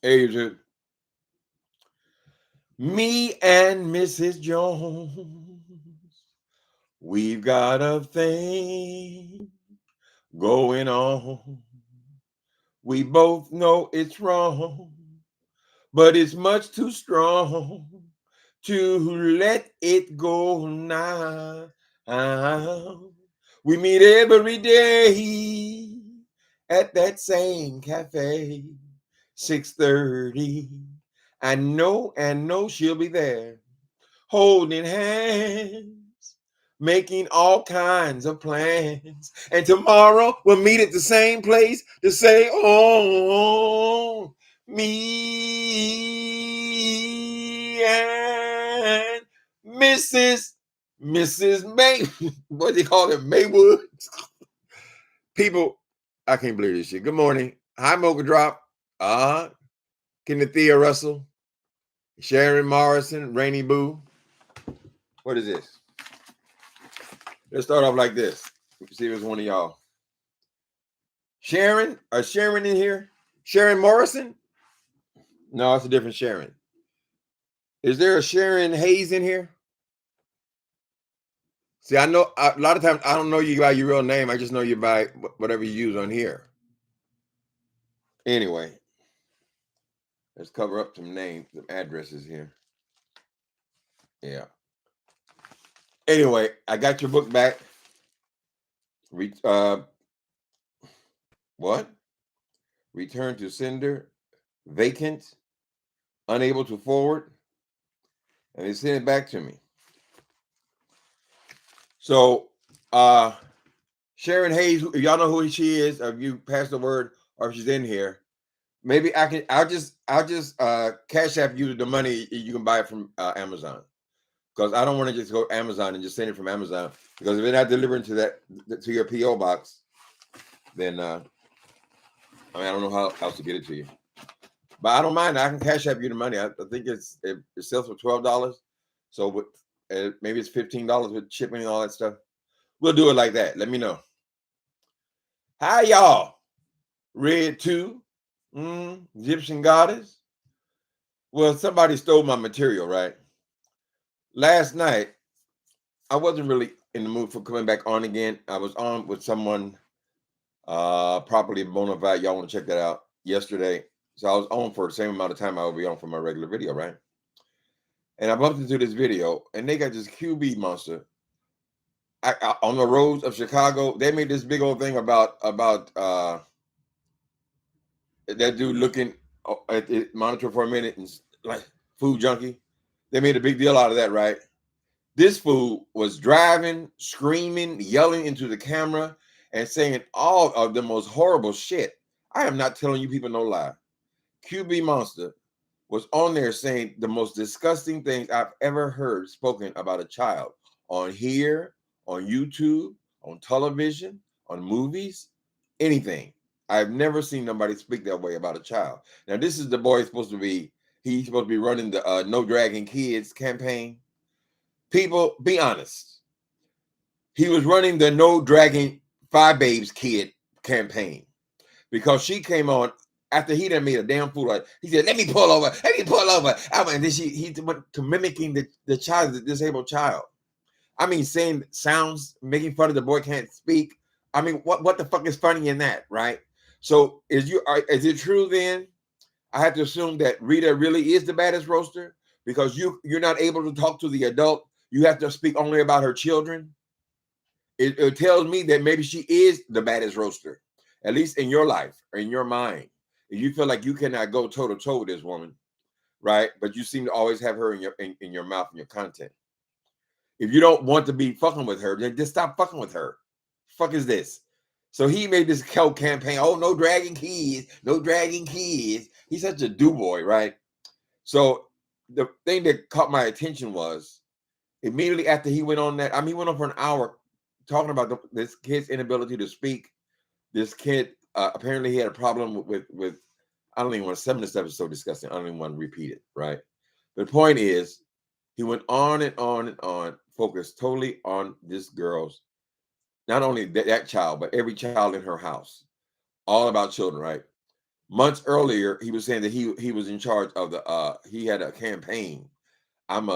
Agent, me and Mrs. Jones, we've got a thing going on. We both know it's wrong, but it's much too strong to let it go now. We meet every day at that same cafe, 6:30. I know she'll be there, holding hands, making all kinds of plans. And tomorrow we'll meet at the same place to say, oh, me and Mrs. May, what do they call it, Maywood? People, I can't believe this shit. Good morning. Hi, Mocha Drop. Kennethia Russell, Sharon Morrison, Rainy Boo. What is this? Let's start off like this. See if it's one of y'all. Sharon? Is Sharon in here? Sharon Morrison? No, it's a different Sharon. Is there a Sharon Hayes in here? See, I know a lot of times I don't know you by your real name. I just know you by whatever you use on here. Anyway, let's cover up some names, some addresses here. Yeah. Anyway, I got your book back. What? Return to sender, vacant, unable to forward, and they sent it back to me. So, Sharon Hayes, if y'all know who she is, if you pass the word or if she's in here, maybe I'll just cash app you the money you can buy it from Amazon. Because I don't want to just go Amazon and just send it from Amazon. Because if they're not delivering to your PO box, then I don't know how else to get it to you. But I don't mind. I can cash app you the money. I think it sells for $12. So with, maybe it's $15 with shipping and all that stuff. We'll do it like that. Let me know. Hi, y'all. Red 2, Egyptian Goddess. Well, somebody stole my material, right? Last night, I wasn't really in the mood for coming back on again. I was on with someone, properly bona fide. Y'all want to check that out yesterday. So I was on for the same amount of time I would be on for my regular video, right? And I bumped into this video, and they got this QB monster on the roads of Chicago. They made this big old thing about that dude looking at the monitor for a minute and like food junkie. They made a big deal out of that, right? This fool was driving, screaming, yelling into the camera, and saying all of the most horrible shit. I am not telling you people no lie. QB Monster was on there saying the most disgusting things I've ever heard spoken about a child on here, on YouTube, on television, on movies, anything. I've never seen nobody speak that way about a child. Now, this is the boy he's supposed to be running the No Dragging Kids campaign. People, be honest. He was running the No Dragging Five Babes Kid campaign because she came on after he done made a damn fool. Like he said, "Let me pull over. Let me pull over." And then he went to mimicking the child, the disabled child. I mean, saying sounds, making fun of the boy can't speak. I mean, what the fuck is funny in that, right? So is it true then? I have to assume that Rita really is the baddest roaster because you're not able to talk to the adult. You have to speak only about her children. It tells me that maybe she is the baddest roaster, at least in your life or in your mind. If you feel like you cannot go toe to toe with this woman, right? But you seem to always have her in your mouth and your content. If you don't want to be fucking with her, then just stop fucking with her. Fuck is this? So he made this campaign. Oh, no dragging kids, no dragging kids. He's such a do boy, right? So the thing that caught my attention was immediately after he went on that. I mean, he went on for an hour talking about this kid's inability to speak. This kid apparently he had a problem with. I don't even want to. Some of this stuff is so disgusting. I don't even want to repeat it. Right. The point is, he went on and on and on, focused totally on this girl's, not only that child, but every child in her house. All about children, right? Months earlier, he was saying that he was in charge of the he had a campaign. I'm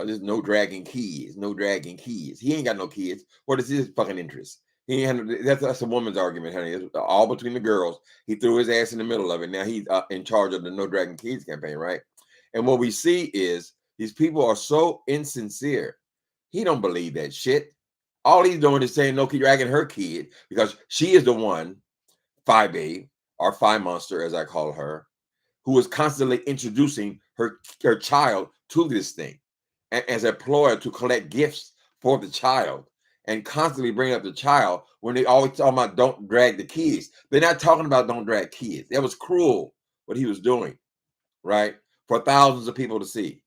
there's no dragging kids, no dragging kids. He ain't got no kids. What is his fucking interest? He ain't that's a woman's argument, honey. It's all between the girls. He threw his ass in the middle of it. Now he's in charge of the No Dragging Kids campaign, right? And what we see is these people are so insincere. He don't believe that shit. All he's doing is saying no kid dragging her kid because she is the one, Phi Babe, or Phi Monster, as I call her, who is constantly introducing her child to this thing as a ploy to collect gifts for the child and constantly bring up the child when they always talk about don't drag the kids. They're not talking about don't drag kids. That was cruel what he was doing, right? For thousands of people to see.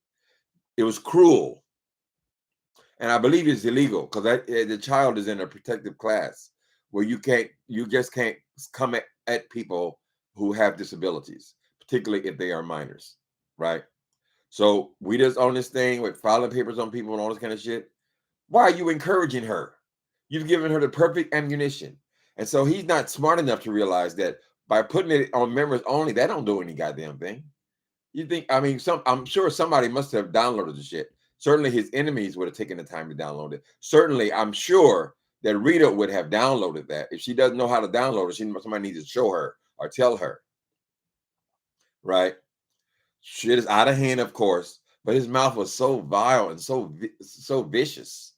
It was cruel. And I believe it's illegal because the child is in a protective class where you just can't come at people who have disabilities, particularly if they are minors, right? So we just on this thing with filing papers on people and all this kind of shit. Why are you encouraging her? You've given her the perfect ammunition. And so he's not smart enough to realize that by putting it on members only, that don't do any goddamn thing. You think, I mean, I'm sure somebody must have downloaded the shit. Certainly his enemies would have taken the time to download it. Certainly, I'm sure that Rita would have downloaded that. If she doesn't know how to download it, somebody needs to show her or tell her. Right? Shit is out of hand, of course, but his mouth was so vile and so vicious.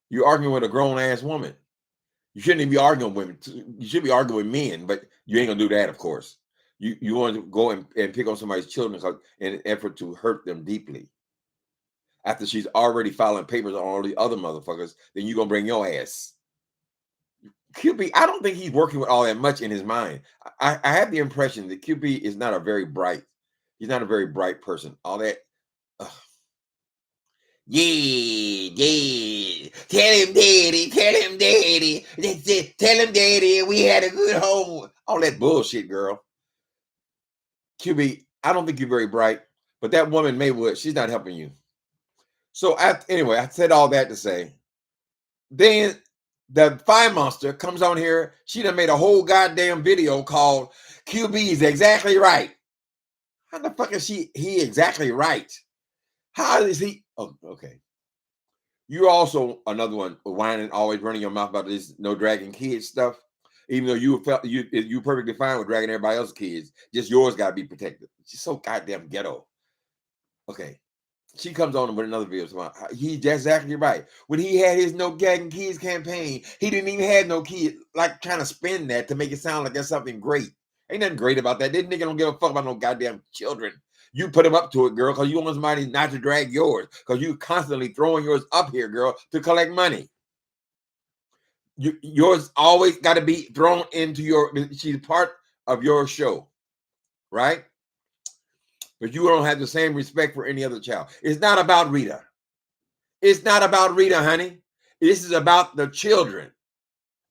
You're arguing with a grown ass woman. You shouldn't even be arguing with women. You should be arguing with men, but you ain't gonna do that, of course. You want to go and pick on somebody's children in an effort to hurt them deeply. After she's already filing papers on all the other motherfuckers, then you're gonna bring your ass. QB, I don't think he's working with all that much in his mind. I have the impression that QB is not a very bright. He's not a very bright person. All that. Yeah. Tell him, daddy. Tell him, daddy. Tell him, daddy. We had a good home. All that bullshit, girl. QB, I don't think you're very bright, but that woman Maywood, she's not helping you. So anyway, I said all that to say, then the Phi Monster comes on here. She done made a whole goddamn video called QB is exactly right. How the fuck is he exactly right? How is he? Oh, okay. You're also another one whining, always running your mouth about this no dragging kids stuff. Even though you felt you perfectly fine with dragging everybody else's kids, just yours got to be protected. She's so goddamn ghetto. Okay. She comes on with another video. He's exactly right. When he had his No Gagging Kids campaign, he didn't even have no kids. Like trying to spin that to make it sound like that's something great. Ain't nothing great about that. This nigga don't give a fuck about no goddamn children. You put him up to it, girl, because you want somebody not to drag yours. Because you constantly throwing yours up here, girl, to collect money. Yours always got to be thrown into she's part of your show, right? But you don't have the same respect for any other child. It's not about Rita. It's not about Rita, honey. This is about the children.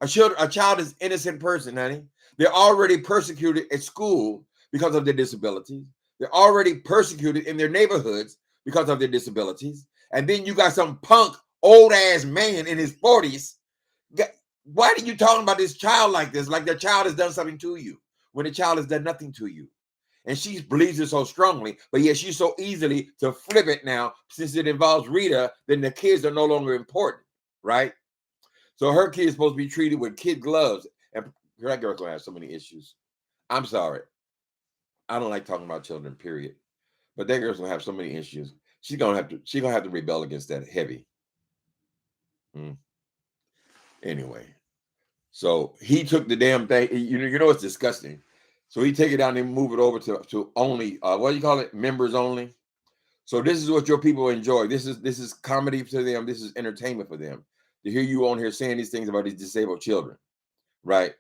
A child is an innocent person, honey. They're already persecuted at school because of their disabilities. They're already persecuted in their neighborhoods because of their disabilities. And then you got some punk old ass man in his 40s. Why are you talking about this child like this? Like the child has done something to you when the child has done nothing to you. And she believes it so strongly, but yet she's so easily to flip it now. Since it involves Rita, then the kids are no longer important, right? So her kid is supposed to be treated with kid gloves. And that girl's gonna have so many issues. I'm sorry. I don't like talking about children, period. But that girl's gonna have so many issues. She's gonna have to rebel against that heavy. Anyway. So he took the damn thing. You know it's disgusting. So he take it down and move it over to only what do you call it? Members only. So this is what your people enjoy. This is comedy to them. This is entertainment for them. To hear you on here saying these things about these disabled children, right?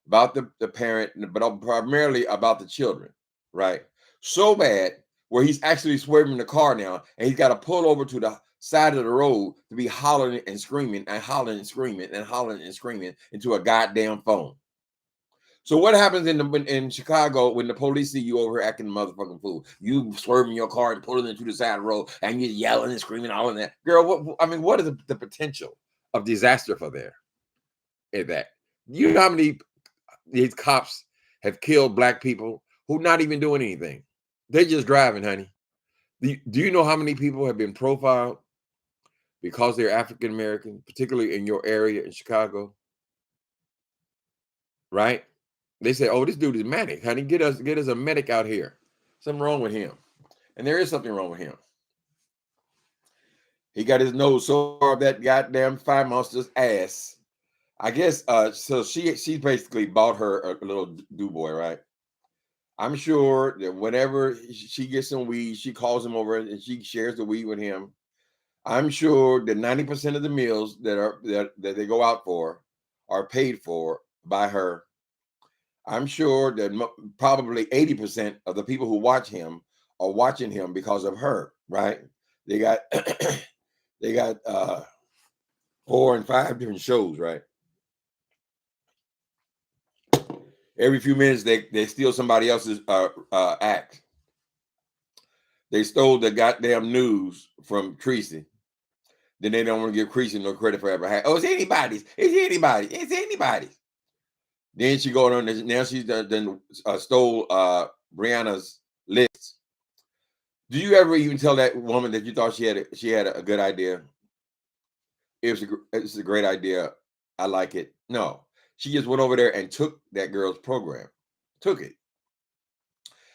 About the parent, but primarily about the children, right? So bad where he's actually swerving the car now, and he's got to pull over to the side of the road to be hollering and screaming and hollering and screaming and hollering and screaming into a goddamn phone. So what happens in Chicago when the police see you over here acting a motherfucking fool? You swerving your car and pulling into the side of the road and you're yelling and screaming all of that. Girl, what is the potential of disaster for there? Is that you know how many these cops have killed black people who not even doing anything. They're just driving, honey. Do you know how many people have been profiled because they're African American, particularly in your area in Chicago? Right? They say, "Oh, this dude is manic, honey. Get us a medic out here. Something wrong with him." And there is something wrong with him. He got his nose so far up that goddamn fire monster's ass. I guess so she basically bought her a little do boy, right? I'm sure that whenever she gets some weed, she calls him over and she shares the weed with him. I'm sure that 90% of the meals that they go out for are paid for by her. I'm sure that probably 80% of the people who watch him are watching him because of her, right? They got they got 4 and 5 different shows, right? Every few minutes they steal somebody else's act. They stole the goddamn news from Creasy. Then they don't want to give Creasy no credit for ever. Oh, it's anybody's. It's anybody. It's anybody's. Then she go on. Now she's done stole Brianna's list. Do you ever even tell that woman that you thought she had a good idea? It's a great idea. I like it. No, she just went over there and took that girl's program, took it,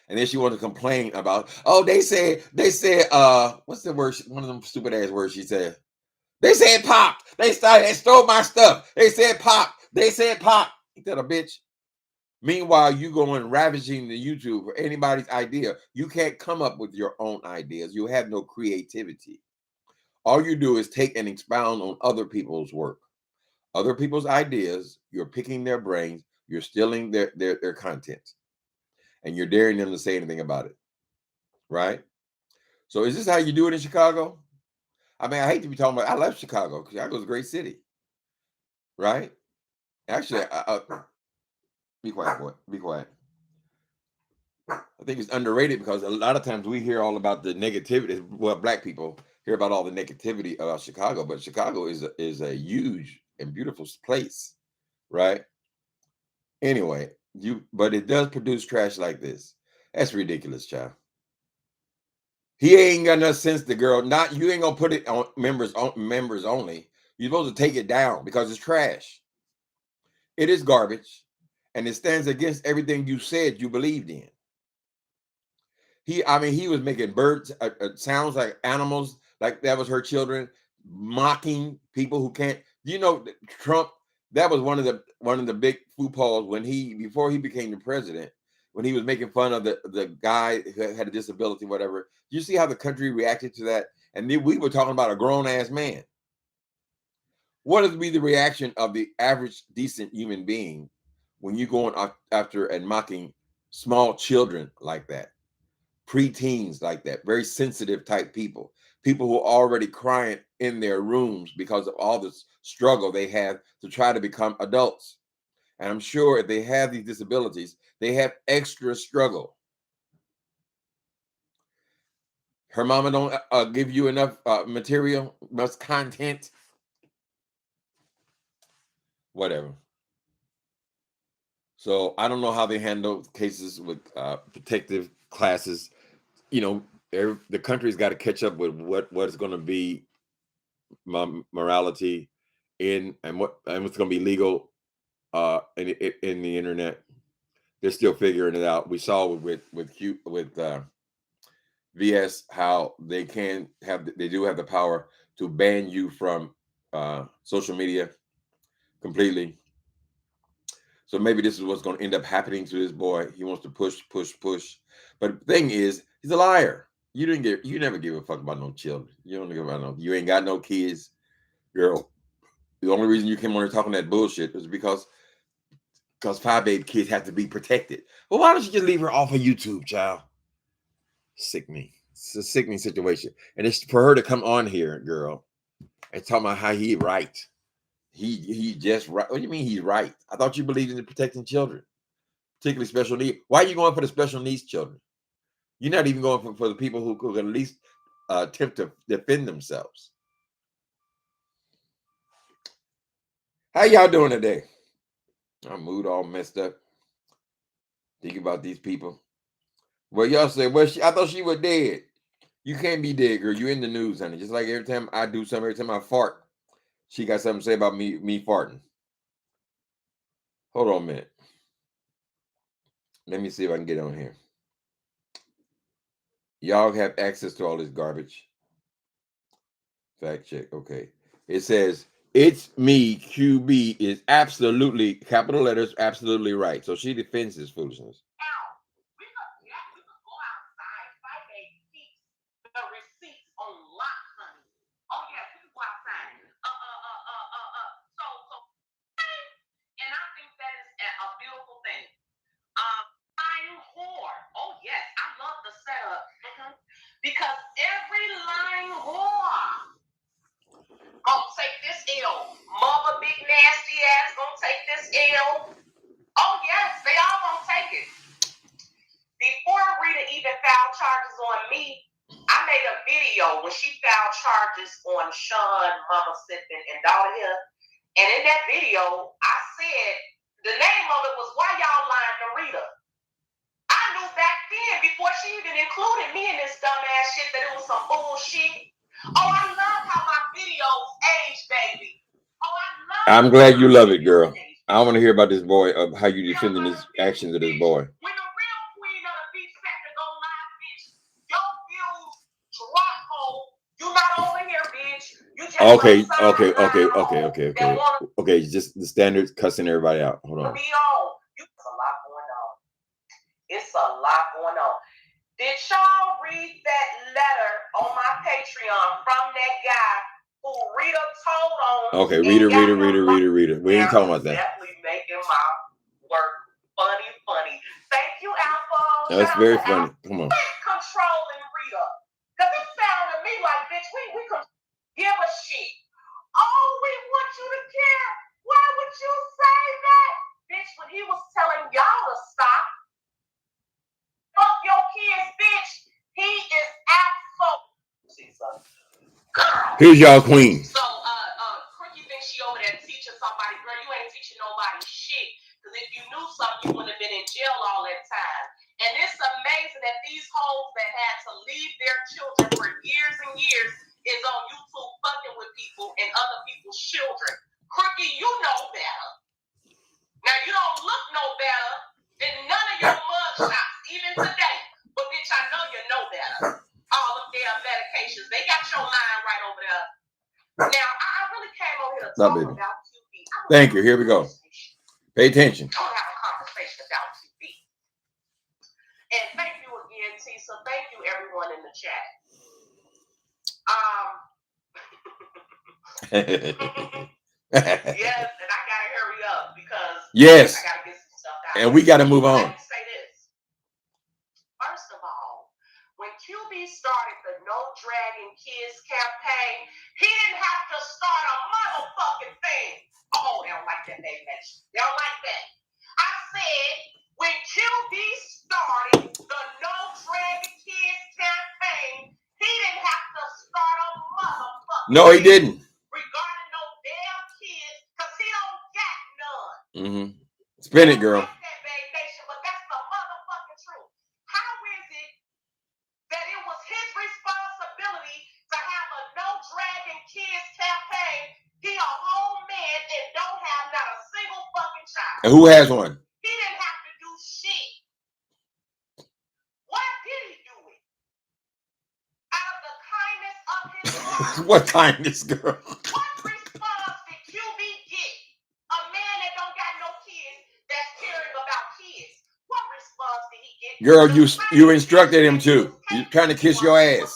and then she wanted to complain about. Oh, they said. What's the word? One of them stupid ass words she said. They said pop. They stole my stuff. They said pop. They said pop. Ain't that a bitch? Meanwhile, you going ravaging the YouTube for anybody's idea. You can't come up with your own ideas. You have no creativity. All you do is take and expound on other people's work, other people's ideas. You're picking their brains. You're stealing their content, and you're daring them to say anything about it. Right? So is this how you do it in Chicago? I mean, I hate to be talking about. I love Chicago. Chicago's a great city. Right? Actually, be quiet, boy. Be quiet. I think it's underrated because a lot of times we hear all about the negativity. Well, black people hear about all the negativity about Chicago, but Chicago is a huge and beautiful place, right? Anyway, but it does produce trash like this. That's ridiculous, child. He ain't got no sense. The girl, not you ain't gonna put it on members only. You're supposed to take it down because it's trash. It is garbage, and it stands against everything you said you believed in. He was making birds sounds like animals, like that was her children, mocking people who can't. Trump. That was one of the big footballs when before he became the president, when he was making fun of the guy who had a disability, whatever. You see how the country reacted to that, and then we were talking about a grown ass man. What would be the reaction of the average decent human being when you going after and mocking small children like that? Preteens like that, very sensitive type people who are already crying in their rooms because of all this struggle they have to try to become adults. And I'm sure if they have these disabilities, they have extra struggle. Her mama don't give you enough material, enough content, whatever. So I don't know how they handle cases with protective classes. The country's got to catch up with what is going to be morality and what's going to be legal in the internet. They're still figuring it out. We saw with VS how they do have the power to ban you from social media completely. So maybe this is what's going to end up happening to this boy. He wants to push. But the thing is, he's a liar. You never give a fuck about no children. You don't give about you ain't got no kids, girl. The only reason you came on here talking that bullshit was because Phi Baby kids have to be protected. Well, why don't you just leave her off of YouTube, child? Sickening. It's a sickening situation. And it's for her to come on here, girl, and talk about how he right. He just right. What do you mean he's right? I thought you believed in protecting children, particularly special needs. Why are you going for the special needs children? You're not even going for the people who can at least attempt to defend themselves. How y'all doing today? I'm mood all messed up. Think about these people. Well, y'all say, well, I thought she was dead. You can't be dead, girl. You in the news, honey. Just like every time I do something, every time I fart, she got something to say about me farting. Hold on a minute. Let me see if I can get on here. Y'all have access to all this garbage. Fact check. Okay. It says, it's me, QB is absolutely, capital letters, absolutely right. So she defends this foolishness. Because every lying whore gonna take this L. Mother big nasty ass gonna take this L. Oh yes, they all gonna take it. Before Rita even filed charges on me, I made a video when she filed charges on Sean, Mama Sippin, and Dollar Hill. And in that video, I said the name of it was Why Y'all Lying to Rita. I knew back then, before she even included me in this dumbass shit, that it was some bullshit. Oh, I love how my videos age, baby. Oh, I love. I'm glad you love it, girl. I want to hear about this boy, of how you defending his actions of this boy. When the real queen of the beat factor go live, bitch, your views drop, hole. You not over here, bitch. You just okay. Just the standards, cussing everybody out. Hold on. It's a lot going on. It's a lot going on. Did y'all read that letter on my Patreon from that guy who Rita told on? Okay, Rita. We ain't talking about that. Definitely making my work funny. Thank you, Alpha. That's very funny. Come on. Controlling Rita. Because it sounded to me like, bitch, we could give a shit. Oh, we want you to care. Why would you say that? Bitch, when he was telling y'all to stop, fuck your kids, bitch. He is absolutely. Here's y'all queen. So, Crookie thinks she over there teaching somebody. Girl, you ain't teaching nobody shit. Because if you knew something, you wouldn't have been in jail all that time. And it's amazing that these hoes that had to leave their children for years and years is on YouTube fucking with people and other people's children. Crookie, you know better. Now, you don't look no better than none of your mugshots, even today. But, bitch, I know you know better. All of their medications. They got your mind right over there. Now, I really came over here to talk about QB. Thank you. Here we go. Pay attention. I want to have a conversation about QB. And thank you again, Tisa. Thank you, everyone in the chat. Yes, and I gotta hurry up because yes, I gotta get some stuff out. And we gotta move on. Let me say this. First of all, when QB started the No Dragging Kids campaign, he didn't have to start a motherfucking thing. Oh, they don't like that name, bitch. They don't like that. I said when QB started the No Dragging Kids campaign, he didn't have to start a motherfucking No, he didn't. Regarding no damn kids, because he don't got none. Spin it, girl. But that's the motherfucking truth. How is it that it was his responsibility to have a No Dragging Kids campaign? He a whole man and don't have not a single fucking child. And who has one? He didn't have to do shit. Why did he do it? Out of the kindness of his heart. What kindness, girl? What response did QB get? A man that don't got no kids that's caring about kids. What response did he get? Girl, you instructed him to. You trying to kiss your ass.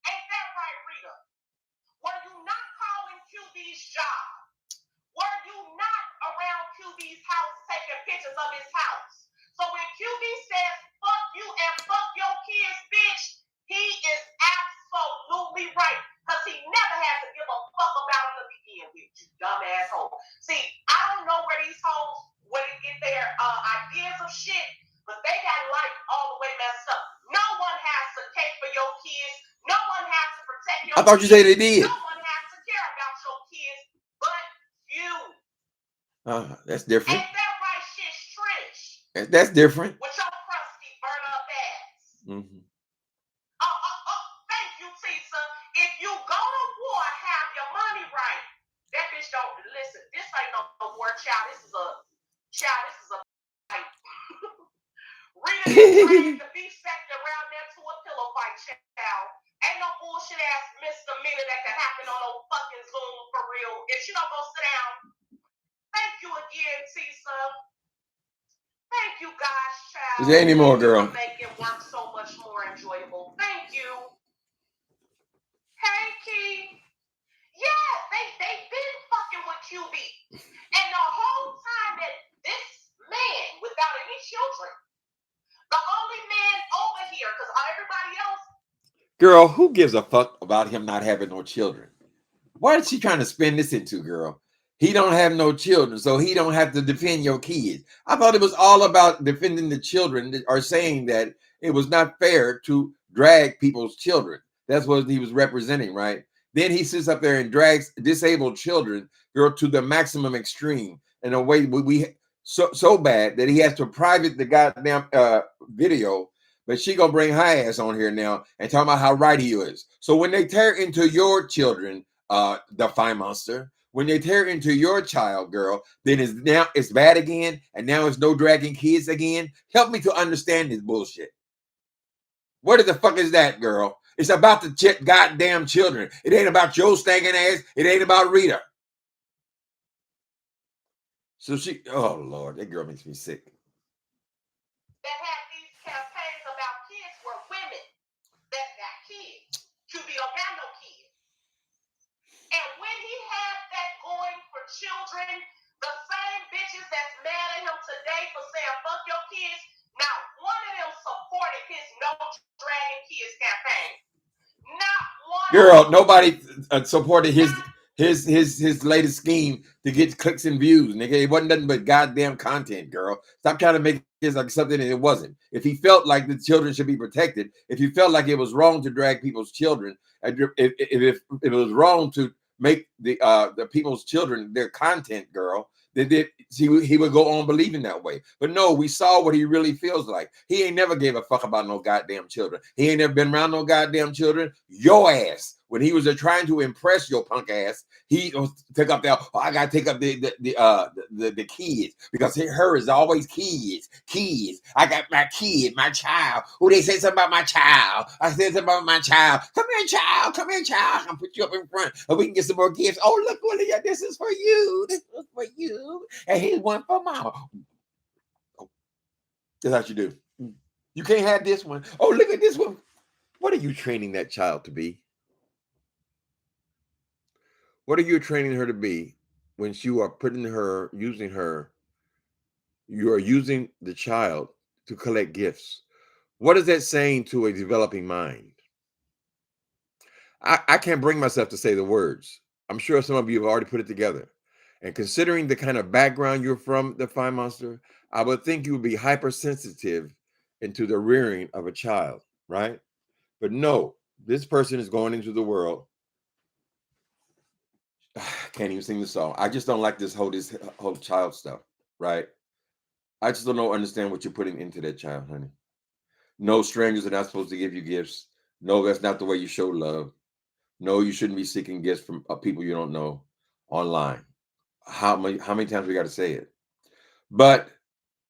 Ain't that right, Rita? Were you not calling QB's job? Were you not around QB's house taking pictures of his house? So when QB says fuck you and fuck your kids, bitch, he is absolutely right. Because he never had to give a fuck about it to begin with, you dumb asshole. See, I don't know where these hoes, where they get their ideas of shit, but they got life all the way messed up. No one has to take for your kids. No one has to protect your kids. I thought you said they did. No one has to care about your kids but you. That's different. Ain't that right, shit, Trish? That's different. With your crusty, burn up ass. Mm-hmm. Thank you, Tisa. If you go to war, have your money right. That bitch don't listen. This ain't no war, child. This is a fight. Rita dragged the beef sector around there to a pillow fight, child. Ain't no bullshit ass misdemeanor that can happen on no fucking Zoom for real. If she don't go sit down, thank you again, Tisa. Thank you, guys, child. Is there any more, girl? Making work so much more enjoyable. Thank you. Hey, Key. Yeah, they been fucking with QB. And the whole time that this man, without any children, the only man over here, because everybody else. Girl, who gives a fuck about him not having no children? What is she trying to spin this into, girl? He don't have no children, so he don't have to defend your kids. I thought it was all about defending the children, or saying that it was not fair to drag people's children. That's what he was representing, right? Then he sits up there and drags disabled children, girl, to the maximum extreme in a way we so bad that he has to private the goddamn video. But she gonna bring her ass on here now and talk about how right he is. So when they tear into your children, the fine monster, when they tear into your child, girl, then it's bad again, and now it's no dragging kids again. Help me to understand this bullshit. What the fuck is that, girl? It's about the goddamn children. It ain't about your stinking ass. It ain't about Rita. So oh Lord, that girl makes me sick. That had these campaigns about kids were women that got kids. QB don't have no kids. And when he had that going for children, the same bitches that's mad at him today for saying fuck your kids, not one of them supported his no dragging kids campaign. Not one. Girl, nobody supported his latest scheme to get clicks and views, nigga. It wasn't nothing but goddamn content, girl. Stop trying to make it like something that it wasn't. If he felt like the children should be protected, if he felt like it was wrong to drag people's children, if it was wrong to make the people's children their content, girl, then he would go on believing that way. But no, we saw what he really feels like. He ain't never gave a fuck about no goddamn children. He ain't never been around no goddamn children. Your ass, when he was trying to impress your punk ass, he took up that. Oh, I gotta take up the kids, because her is always kids. I got my kid, my child. Oh, they say something about my child. I said something about my child. Come here, child. Come here, child. I can put you up in front, and we can get some more gifts. Oh, look, Willie, this is for you. This is for you, and here's one for mama. Oh, that's how you do. You can't have this one. Oh, look at this one. What are you training that child to be? What are you training her to be when you are using her? You are using the child to collect gifts. What is that saying to a developing mind? I can't bring myself to say the words. I'm sure some of you have already put it together. And considering the kind of background you're from, the Fine Monster, I would think you would be hypersensitive into the rearing of a child, right? But no, this person is going into the world. I can't even sing the song. I just don't like this whole child stuff, right? I just don't understand what you're putting into that child, honey. No, strangers are not supposed to give you gifts. No, that's not the way you show love. No, you shouldn't be seeking gifts from people you don't know online. How many times we got to say it? But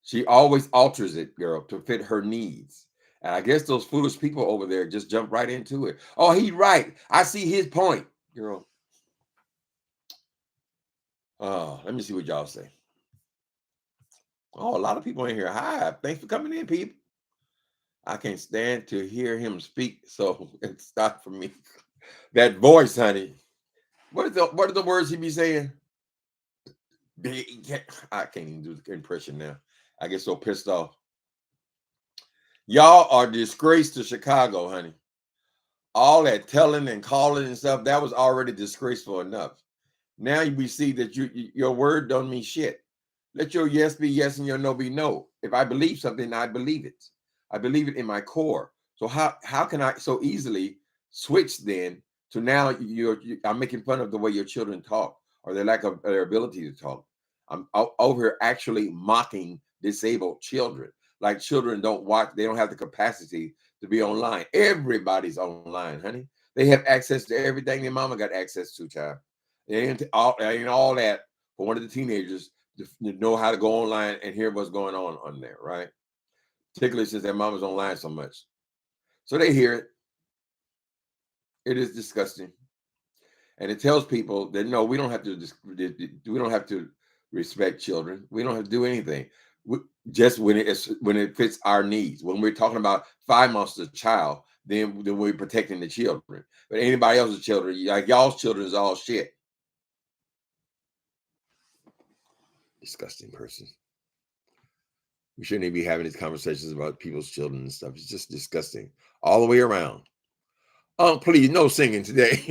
she always alters it, girl, to fit her needs. And I guess those foolish people over there just jump right into it. Oh, he's right. I see his point, girl. Let me see what y'all say. Oh, a lot of people in here. Hi, thanks for coming in, people. I can't stand to hear him speak, so it's not for me. That voice, honey. What are the words he be saying? I can't even do the impression now. I get so pissed off. Y'all are disgrace to Chicago, honey. All that telling and calling and stuff, that was already disgraceful enough. Now we see that your word don't mean shit. Let your yes be yes and your no be no. If I believe something, I believe it. I believe it in my core. So how can I so easily switch then to now I'm making fun of the way your children talk or their lack of their ability to talk. I'm over here actually mocking disabled children. Like children don't watch, they don't have the capacity to be online. Everybody's online, honey. They have access to everything their mama got access to, child. Ain't all that for one of the teenagers to know how to go online and hear what's going on there, right? Particularly since their mama's online so much. So they hear it. It is disgusting. And it tells people that no, we don't have to respect children. We don't have to do anything. Just when it fits our needs. When we're talking about 5 months of child, then we're protecting the children. But anybody else's children, like y'all's children, is all shit. Disgusting person. We shouldn't even be having these conversations about people's children and stuff. It's just disgusting all the way around. Please, no singing today.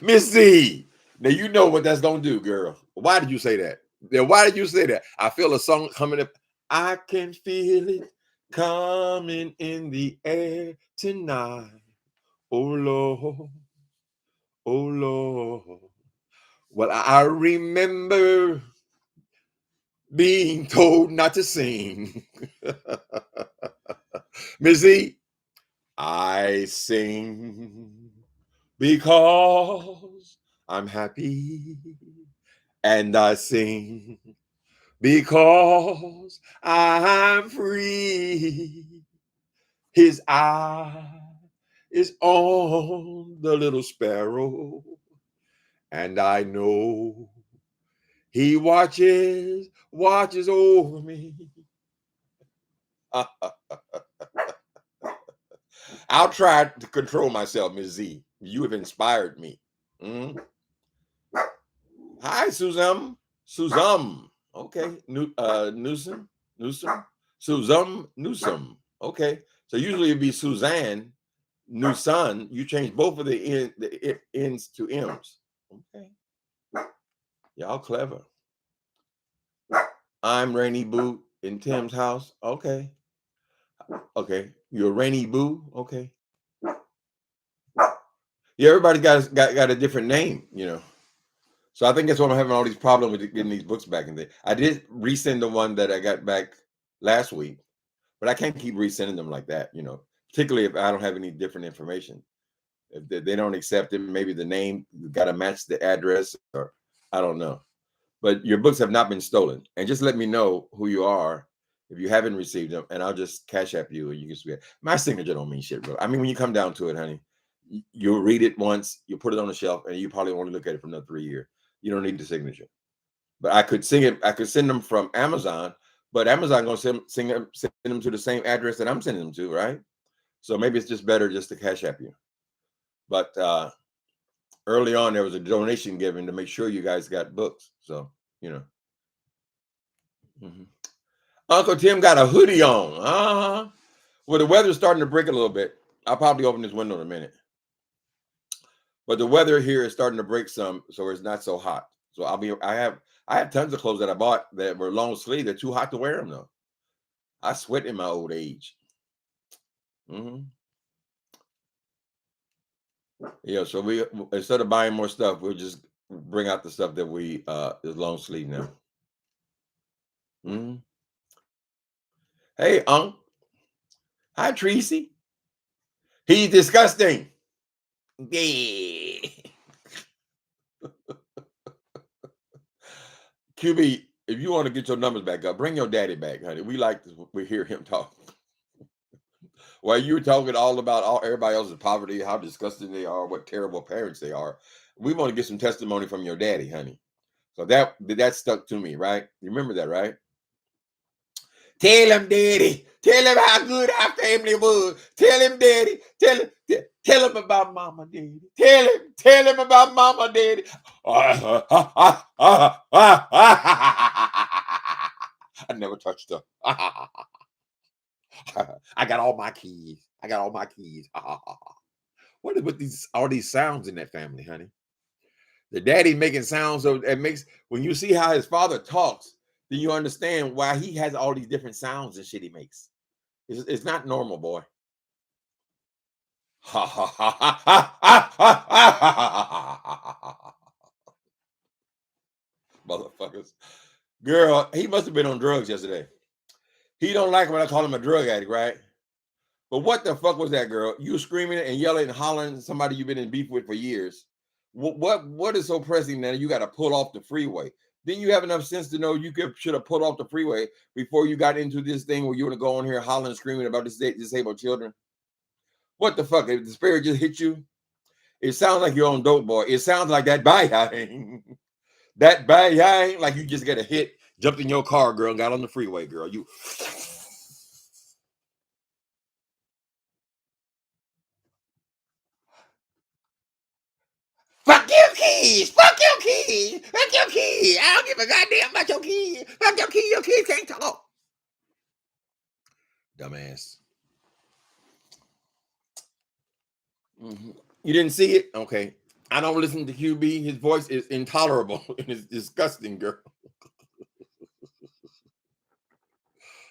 Miss Z. Now you know what that's gonna do, girl. Why did you say that? Then why did you say that? I feel a song coming up. I can feel it coming in the air tonight. Oh Lord. Oh Lord. Well, I remember being told not to sing. Missy, I sing because I'm happy, and I sing because I'm free. His eye is on the little sparrow, and I know he watches over me. I'll try to control myself, Ms. Z. You have inspired me. Hi, Suzanne. Suzanne. Okay. Newsom. Suzanne Newsom. Okay. So usually it'd be Suzanne Newson. You change both of the ends to M's. Okay. Y'all clever. I'm Rainy Boo in Tim's house. Okay. Okay. You're Rainy Boo. Okay. Yeah, everybody got a different name, you know. So I think that's why I'm having all these problems with getting these books back in there. I did resend the one that I got back last week, but I can't keep resending them like that, you know, particularly if I don't have any different information. If they don't accept it, maybe the name got to match the address, or I don't know. But your books have not been stolen. And just let me know who you are if you haven't received them, and I'll just Cash App you, and you can swear. My signature don't mean shit, bro. I mean, when you come down to it, honey, you'll read it once, you put it on the shelf, and you probably only look at it for another 3 years. You don't need the signature. But I could send them from Amazon, but Amazon gonna send them to the same address that I'm sending them to, right? So maybe it's just better just to Cash App you. But early on, there was a donation given to make sure you guys got books. So, you know. Uncle Tim got a hoodie on. Well, the weather's starting to break a little bit. I'll probably open this window in a minute. But the weather here is starting to break some, so it's not so hot. So I have tons of clothes that I bought that were long sleeve. They're too hot to wear them though. I sweat in my old age. Yeah, so we instead of buying more stuff, we'll just bring out the stuff that we is long sleeve now. Hey, hi Tracy. He's disgusting. Yeah. QB, if you want to get your numbers back up, bring your daddy back, honey. We hear him talk. While you were talking all about everybody else's poverty, how disgusting they are, what terrible parents they are. We want to get some testimony from your daddy, honey. So that stuck to me, right? You remember that, right? Tell him, daddy. Tell him how good our family was. Tell him, daddy. Tell him about mama, daddy. Tell him about mama, daddy. I never touched her. I got all my keys. What is with all these sounds in that family, honey? The daddy making sounds of it makes when you see how his father talks, then you understand why he has all these different sounds and shit he makes. It's not normal, boy. Ha ha ha ha ha ha ha ha. Motherfuckers. Girl, he must have been on drugs yesterday. He don't like when I call him a drug addict, right? But what the fuck was that, girl? You screaming and yelling and hollering at somebody you've been in beef with for years. What is so pressing that you got to pull off the freeway? Didn't you have enough sense to know you should have pulled off the freeway before you got into this thing where you want to go on here hollering and screaming about disabled children? What the fuck? If the spirit just hit you, it sounds like you're on dope, boy. It sounds like that bang. That bang, like you just got a hit, jumped in your car, girl, and got on the freeway, girl. You. Fuck your kids! Fuck your kids! Fuck your kids! I don't give a goddamn about your kids. Fuck your kids! Your kids can't talk. Dumbass. Mm-hmm. You didn't see it? Okay. I don't listen to QB. His voice is intolerable and it's disgusting, girl.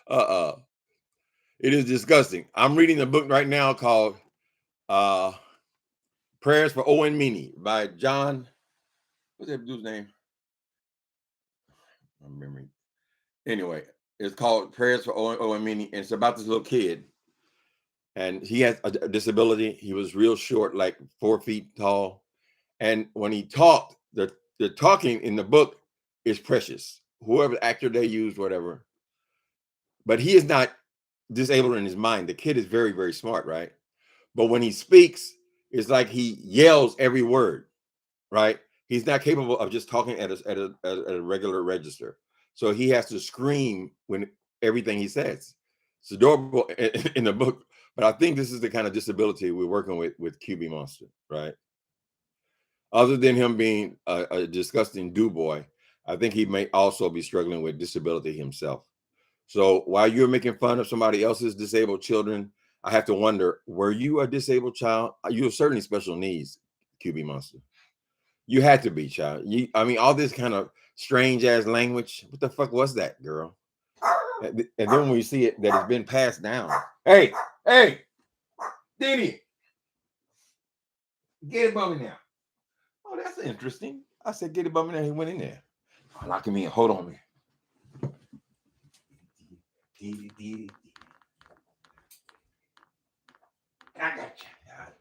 It is disgusting. I'm reading a book right now called Prayers for Owen Meany by John. What's that dude's name? I'm remembering. Anyway, it's called Prayers for Owen Meany, and it's about this little kid. And he has a disability. He was real short, like 4 feet tall. And when he talked, the talking in the book is precious. Whoever actor they used, whatever. But he is not disabled in his mind. The kid is very, very smart, right? But when he speaks, it's like he yells every word, right? He's not capable of just talking at a regular register. So he has to scream when everything he says. It's adorable in the book. But I think this is the kind of disability we're working with QB Monster, right? Other than him being a disgusting do boy, I think he may also be struggling with disability himself. So while you're making fun of somebody else's disabled children, I have to wonder, were you a disabled child? You have certainly special needs, QB Monster. You had to be, child. I mean, all this kind of strange ass language. What the fuck was that, girl? And then when you see it, that it's been passed down. Hey, Diddy, get it bumming now. Oh, that's interesting. I said, get it bumming now. He went in there. Lock him in. Hold on me. I got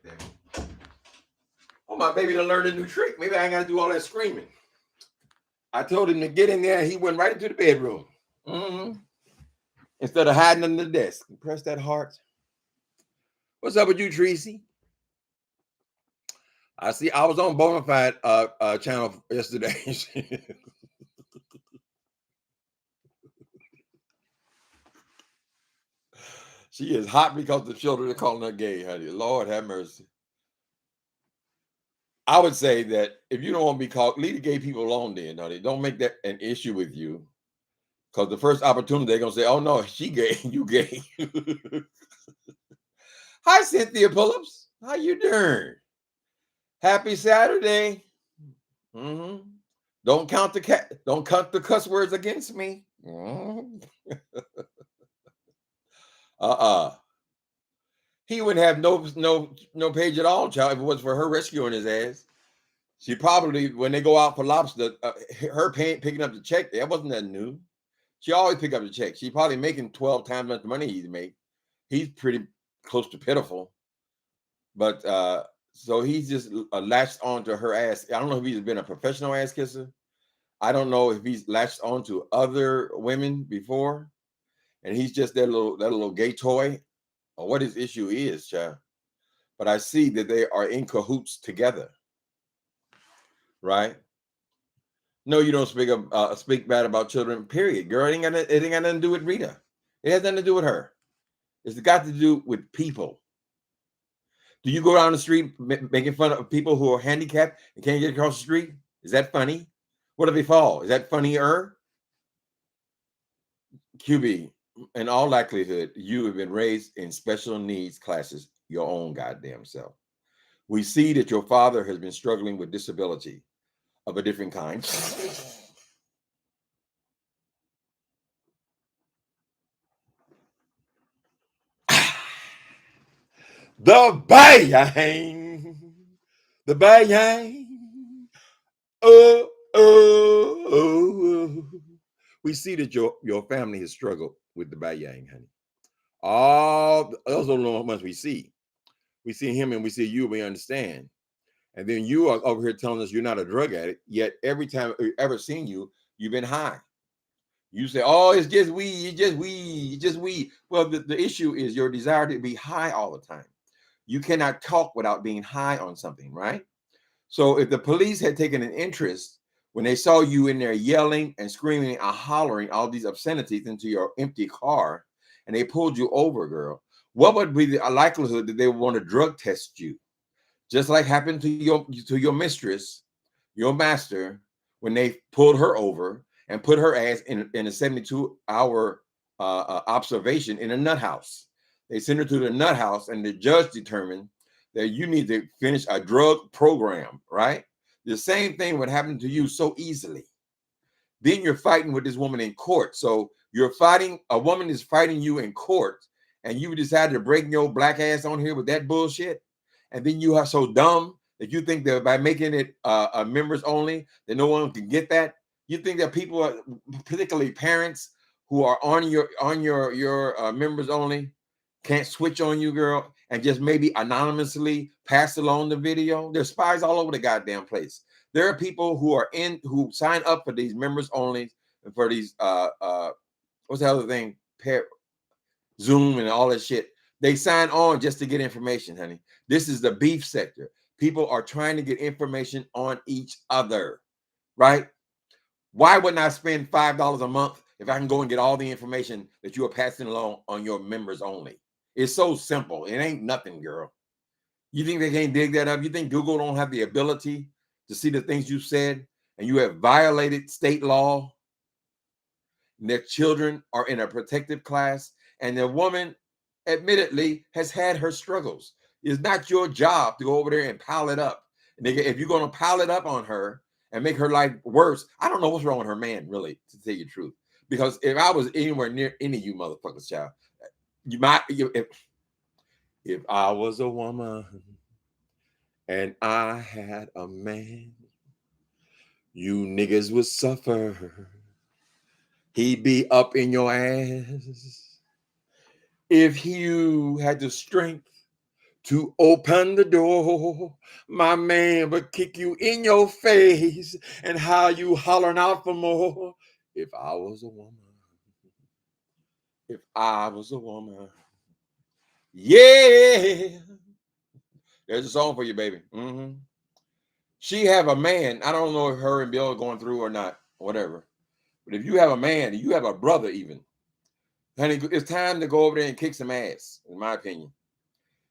you. Oh, my baby done learned a new trick. Maybe I ain't got to do all that screaming. I told him to get in there. He went right into the bedroom. Mm-hmm. Instead of hiding under the desk. Press that heart. What's up with you, Tracy? I see. I was on Bonafide channel yesterday. She is hot because the children are calling her gay, honey. Lord have mercy. I would say that if you don't want to be called, leave the gay people alone then, honey. Don't make that an issue with you. Because the first opportunity, they're going to say, oh, no, she gay, you gay. Hi, Cynthia Phillips. How you doing? Happy Saturday. Mm-hmm. Don't count the cuss words against me. Mm-hmm. He wouldn't have no page at all, child, if it was for her rescuing his ass. She probably, when they go out for lobster, her picking up the check, that wasn't that new. She always pick up the check. She probably making 12 times as much money he's make. He's pretty close to pitiful. But so he's just latched onto her ass. I don't know if he's been a professional ass kisser. I don't know if he's latched onto other women before, and he's just that little gay toy, or what his issue is, child. But I see that they are in cahoots together, right? No, you don't speak bad about children. Period, girl. It ain't got nothing to do with Rita. It has nothing to do with her. It's got to do with people. Do you go down the street making fun of people who are handicapped and can't get across the street? Is that funny? What if they fall? Is that funnier? QB, in all likelihood, you have been raised in special needs classes your own goddamn self. We see that your father has been struggling with disability of a different kind. The bang. The bang. Oh. We see that your family has struggled with the Bayang, honey. All those are the ones we see. We see him and we see you, we understand. And then you are over here telling us you're not a drug addict, yet every time we've ever seen you, you've been high. You say, oh, it's just weed, it's just weed, it's just weed. Well, the issue is your desire to be high all the time. You cannot talk without being high on something, right? So if the police had taken an interest when they saw you in there yelling and screaming and hollering all these obscenities into your empty car, and they pulled you over, girl, what would be the likelihood that they would want to drug test you? Just like happened to your mistress, your master, when they pulled her over and put her ass in a 72-hour observation in a nut house. They sent her to the nut house, and the judge determined that you need to finish a drug program, right? The same thing would happen to you so easily. Then you're fighting with this woman in court. So you're fighting, a woman is fighting you in court, and you decided to break your black ass on here with that bullshit. And then you are so dumb that you think that by making it members only, that no one can get that. You think that people, are, particularly parents who are on your members only, can't switch on you, girl, and just maybe anonymously pass along the video. There's spies all over the goddamn place. There are people who sign up for these members only and for these what's the other thing? Zoom and all that shit. They sign on just to get information, honey. This is the beef sector. People are trying to get information on each other, right? Why wouldn't I spend $5 a month if I can go and get all the information that you are passing along on your members only? It's so simple. It ain't nothing, girl. You think they can't dig that up? You think Google don't have the ability to see the things you said, and you have violated state law, and their children are in a protective class, and the woman admittedly has had her struggles. It's not your job to go over there and pile it up. Nigga, if you're going to pile it up on her and make her life worse, I don't know what's wrong with her man, really, to tell you the truth. Because if I was anywhere near any of you motherfuckers, child, if I was a woman and I had a man, you niggas would suffer. He'd be up in your ass. If you had the strength to open the door, my man would kick you in your face and how you hollering out for more. If I was a woman. If I was a woman. Yeah. There's a song for you, baby. Mm-hmm. She have a man. I don't know if her and Bill are going through or not, whatever. But if you have a man, you have a brother even, honey, it's time to go over there and kick some ass, in my opinion.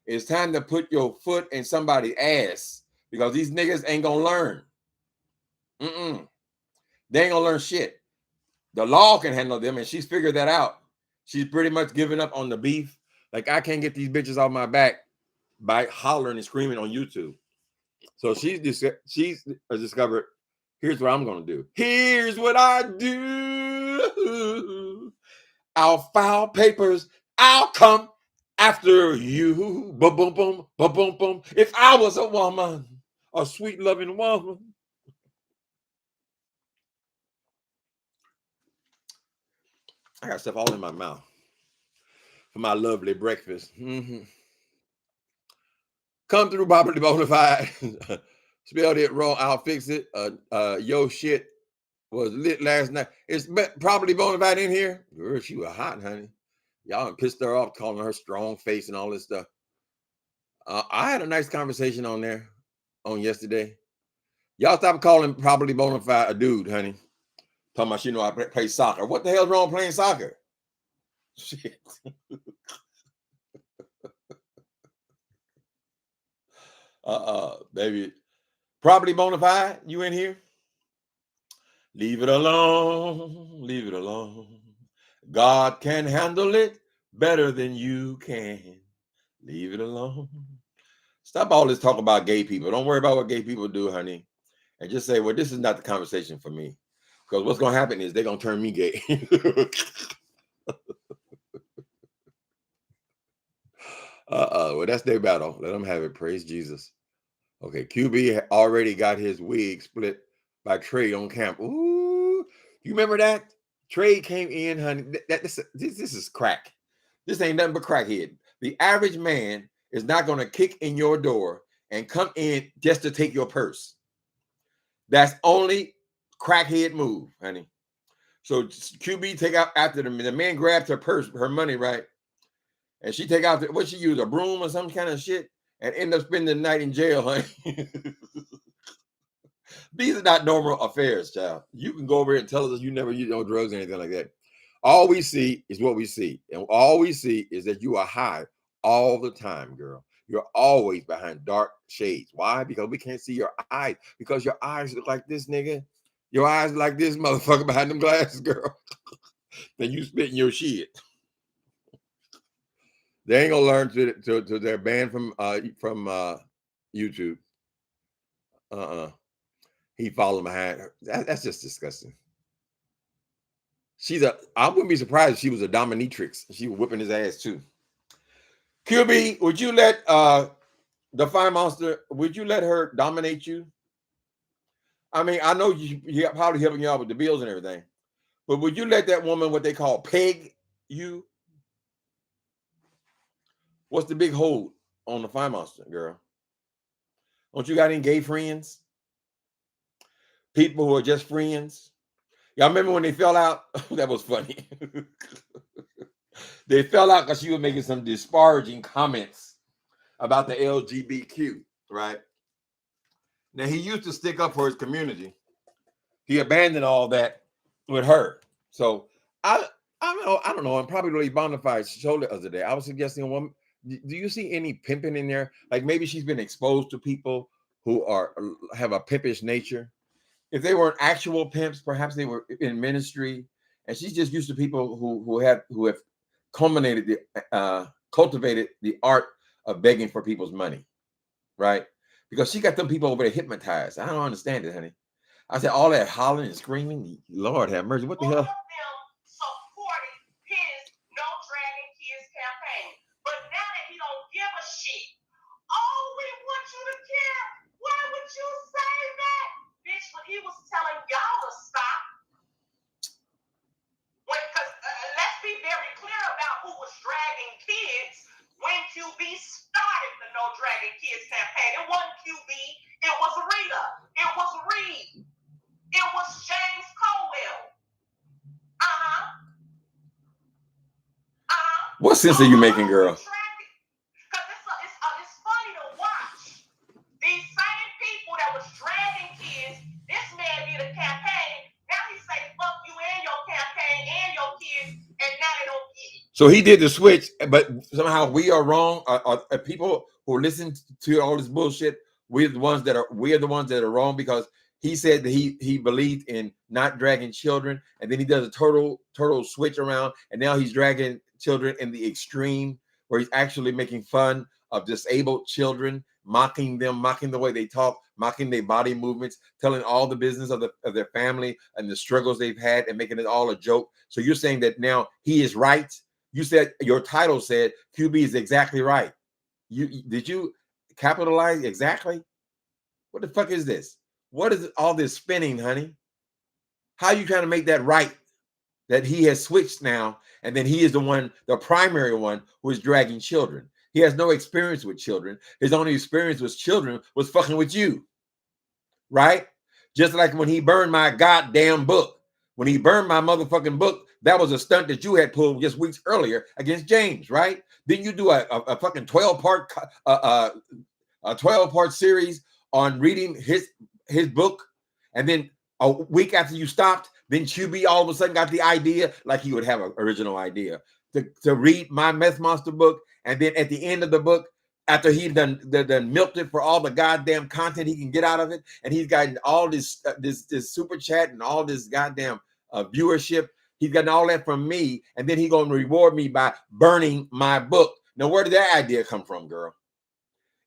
It's time to put your foot in somebody's ass because these niggas ain't gonna learn. They ain't gonna learn shit. The law can handle them, and she's figured that out. She's pretty much given up on the beef. Like, I can't get these bitches off my back by hollering and screaming on YouTube. So she's discovered, here's what I'm gonna do. Here's what I do. I'll file papers. I'll come after you. Boom, boom, boom, boom, boom, boom. If I was a woman, a sweet, loving woman. I got stuff all in my mouth for my lovely breakfast. Mm-hmm. Come through, properly bona fide. Spelled it wrong. I'll fix it. Yo shit was lit last night. It's properly bona fide in here. Girl, she was hot, honey. Y'all pissed her off, calling her strong face and all this stuff. I had a nice conversation on there on yesterday. Y'all stop calling properly bona fide a dude, honey. Talking about, you know, I play soccer. What the hell's wrong with playing soccer? Shit. Baby. Properly bona fide, you in here? Leave it alone. Leave it alone. God can handle it better than you can. Leave it alone. Stop all this talk about gay people. Don't worry about what gay people do, honey. And just say, well, this is not the conversation for me. Because what's going to happen is they're going to turn me gay. Well, that's their battle. Let them have it. Praise Jesus. Okay, QB already got his wig split by Trey on camp. Ooh, you remember that? Trade came in, honey. This is crack. This ain't nothing but crackhead. The average man is not going to kick in your door and come in just to take your purse. That's only crackhead move, honey. So QB take out after the man grabs her purse, her money, right? And she take out what she use, a broom or some kind of shit, and end up spending the night in jail, honey. These are not normal affairs, child. You can go over here and tell us you never use no drugs or anything like that. All we see is what we see. And all we see is that you are high all the time, girl. You're always behind dark shades. Why? Because we can't see your eyes. Because your eyes look like this, nigga. Your eyes like this motherfucker behind them glasses, girl. Then you spitting your shit. They ain't gonna learn to they're banned from YouTube. He followed behind her. That's just disgusting. I wouldn't be surprised if she was a dominatrix. She was whipping his ass too. QB, would you let the Fire Monster, would you let her dominate you? I mean, I know you probably helping you out with the bills and everything, but would you let that woman, what they call peg you? What's the big hold on the Fire Monster, girl? Don't you got any gay friends? People who are just friends? Y'all remember when they fell out? That was funny. They fell out because she was making some disparaging comments about the LGBTQ, right? Now, he used to stick up for his community. He abandoned all that with her. So I don't know. I'm probably really bonafide showed the other day. I was suggesting a woman. Do you see any pimping in there? Like maybe she's been exposed to people who have a pimpish nature. If they weren't actual pimps, perhaps they were in ministry, and she's just used to people who have cultivated the art of begging for people's money, right? Because she got them people over there hypnotized. I don't understand it, honey. I said all that hollering and screaming. Lord have mercy. What the hell? Supported his No Dragging Kids campaign, but now that he don't give a shit, oh, we want you to care. Why would you say that, bitch? But he was telling y'all to stop. Because let's be very clear about who was dragging kids when QB started the No Dragging Kids campaign. It wasn't QB. It was Rita. It was Reed. It was James Colwell. What sense are you making, girl? Because it's funny to watch. These same people that was dragging kids, this man did a campaign. Now he say, fuck you and your campaign and your kids, and now they don't get it. So he did the switch, but somehow we are wrong. People who listen to all this bullshit, we're the ones that are wrong, because he said that he believed in not dragging children, and then he does a total switch around, and now he's dragging children in the extreme, where he's actually making fun of disabled children, mocking them, mocking the way they talk, mocking their body movements, telling all the business of their family and the struggles they've had, and making it all a joke. So you're saying that now he is right? You said your title said QB is exactly right. Did you capitalize exactly? What the fuck is this? What is all this spinning, honey? How are you trying to make that right? That he has switched now, and then he is the primary one who is dragging children. He has no experience with children. His only experience with children was fucking with you, right? Just like when he burned my goddamn book. When he burned my motherfucking book, that was a stunt that you had pulled just weeks earlier against James, right? Didn't you do a fucking 12-part a 12-part series on reading his book, and then a week after you stopped, then QB all of a sudden got the idea, like he would have an original idea, to read my Meth Monster book, and then at the end of the book, after he done milked it for all the goddamn content he can get out of it, and he's gotten all this super chat and all this goddamn viewership, he's gotten all that from me, and then he's gonna reward me by burning my book. Now, where did that idea come from, girl?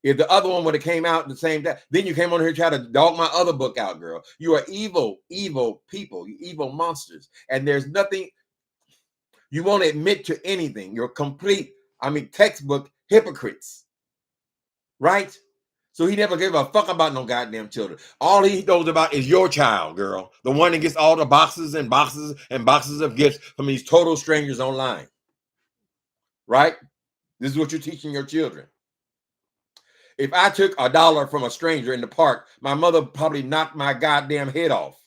If the other one would have came out the same time, then you came on here and tried to dog my other book out, girl. You are evil, evil people, you evil monsters. And there's nothing, you won't admit to anything. You're complete, textbook hypocrites, right? So he never gave a fuck about no goddamn children. All he knows about is your child, girl. The one that gets all the boxes and boxes and boxes of gifts from these total strangers online. Right? This is what you're teaching your children. If I took $1 from a stranger in the park, my mother probably knocked my goddamn head off.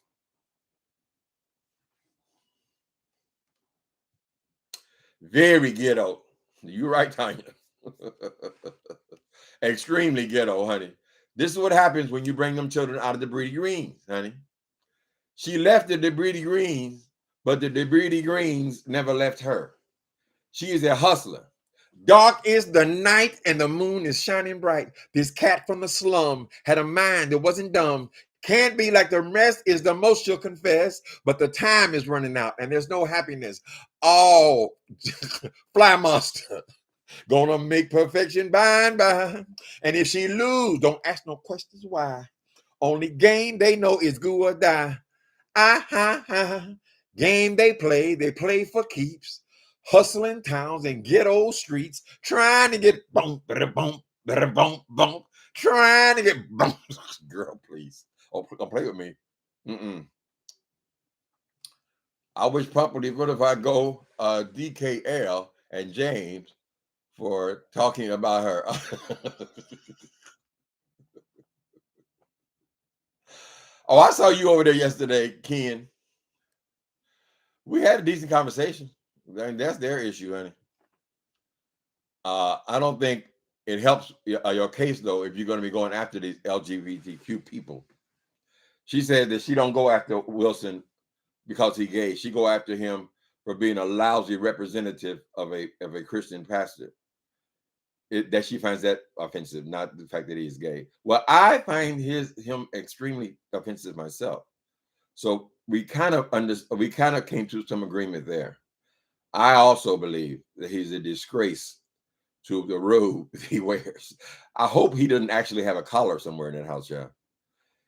Very ghetto. You're right, Tanya. Extremely ghetto, honey. This is what happens when you bring them children out of the Breedy Greens, honey. She left the Breedy Greens, but the Breedy Greens never left her. She is a hustler. Dark is the night and the moon is shining bright. This cat from the slum had a mind that wasn't dumb. Can't be like the rest is the most she'll confess, but the time is running out and there's no happiness. Oh, Fly Monster. Gonna make perfection by and by. And if she lose, don't ask no questions why. Only game they know is go or die. Game they play for keeps. Hustling towns and ghetto streets, trying to get bump, bump, bump, trying to get bump. Girl, please. Oh, don't play with me. I wish properly, what if I go DKL and James for talking about her? Oh, I saw you over there yesterday, Ken. We had a decent conversation. I mean, that's their issue, honey. I don't think it helps your case, though, if you're going to be going after these LGBTQ people. She said that she don't go after Wilson because he's gay. She go after him for being a lousy representative of a Christian pastor. That she finds that offensive, not the fact that he's gay. Well, I find him extremely offensive myself. So we kind of came to some agreement there. I also believe that he's a disgrace to the robe he wears. I hope he doesn't actually have a collar somewhere in that house, y'all.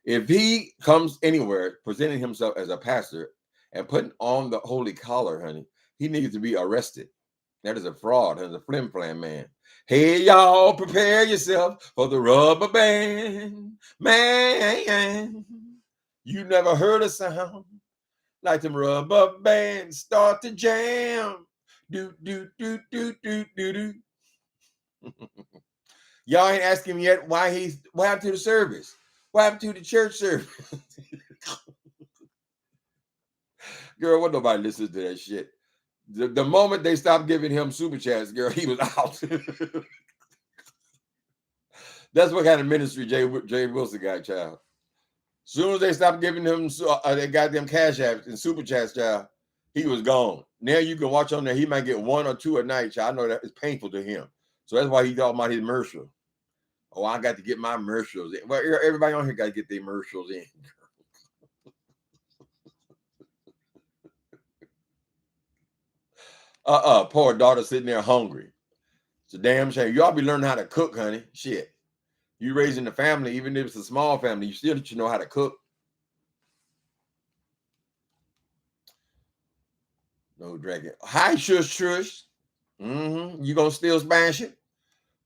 If he comes anywhere presenting himself as a pastor and putting on the holy collar, honey, he needs to be arrested. That is a fraud. That is a flim-flam man. Hey, y'all, prepare yourself for the rubber band. Man, you never heard a sound like them rubber bands start to jam. Do, do, do, do, do, do, do. Y'all ain't asking me yet what happened to the service? What happened to the church service? Girl, what nobody listens to that shit. The moment they stopped giving him super chats, girl, he was out. That's what kind of ministry Jay Wilson got, child. Soon as they stopped giving him they got them cash apps and super chats, child, he was gone. Now you can watch on there. He might get 1 or 2 a night, child. I know that it's painful to him. So that's why he talking about his commercial. Oh, I got to get my commercials in. Well, everybody on here got to get their commercials in. Poor daughter sitting there hungry. It's a damn shame. Y'all be learning how to cook, honey. Shit. You raising the family, even if it's a small family, you still need to know how to cook. No dragon. Hi, shush. You gonna still smash it?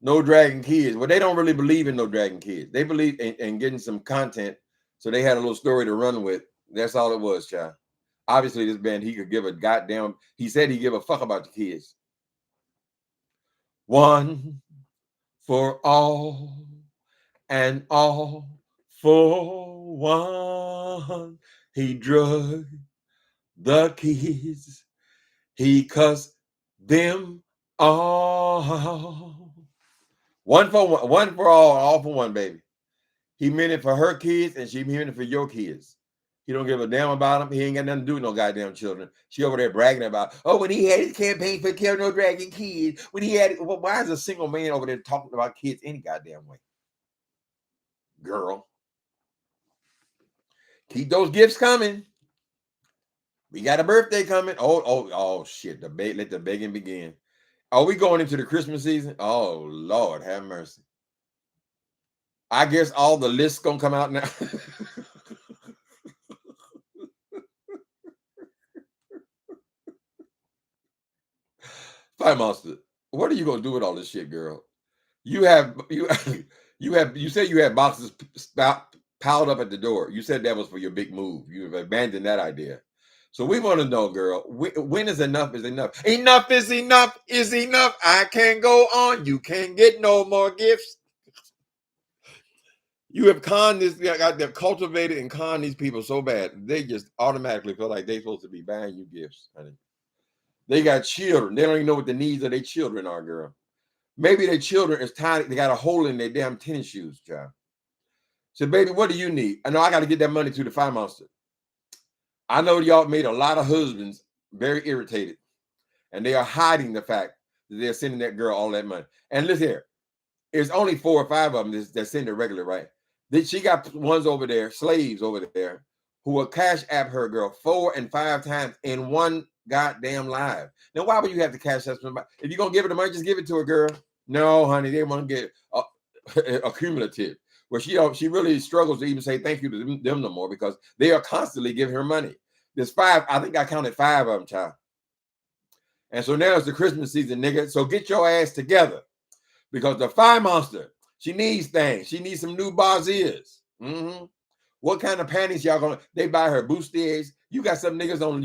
No dragon kids. Well, they don't really believe in no dragon kids. They believe in getting some content. So they had a little story to run with. That's all it was, child. Obviously, this band, he could give a goddamn, he said he'd give a fuck about the kids. One for all and all for one. He drug the kids. He cussed them all. One for all for one, baby. He meant it for her kids, and she meant it for your kids. He don't give a damn about them. He ain't got nothing to do with no goddamn children. She over there bragging about, oh, when he had his campaign for Kill No Dragon Kids, when he had, well, why is a single man over there talking about kids any goddamn way? Girl. Keep those gifts coming. We got a birthday coming. Oh, shit. Let the begging begin. Are we going into the Christmas season? Oh, Lord, have mercy. I guess all the lists gonna come out now. Fire Monster, what are you gonna do with all this shit, girl? You You said you had boxes piled up at the door. You said that was for your big move. You've abandoned that idea. So we want to know, girl, when is enough is enough? Enough is enough is enough. I can't go on. You can't get no more gifts. You have they've cultivated and conned these people so bad, they just automatically feel like they're supposed to be buying you gifts, honey. They got children. They don't even know what the needs of their children are, girl. Maybe their children is tiny. They got a hole in their damn tennis shoes, child. So, baby, what do you need? I know I got to get that money to the Fire Monster. I know y'all made a lot of husbands very irritated, and they are hiding the fact that they're sending that girl all that money. And listen here, it's only 4 or 5 of them that send it regular, right? She got ones over there, slaves over there, who will cash app her girl 4 and 5 times in one goddamn live. Now, why would you have to cash app somebody? If you're gonna give her the money, just give it to her, girl. No, honey, they want to get accumulative, where she really struggles to even say thank you to them no more, because they are constantly giving her money. There's 5, I think I counted 5 of them, child. And so now it's the Christmas season, nigga. So get your ass together, because the Fire Monster, she needs things. She needs some new Baziers. What kind of panties y'all gonna? They buy her bustiers. You got some niggas on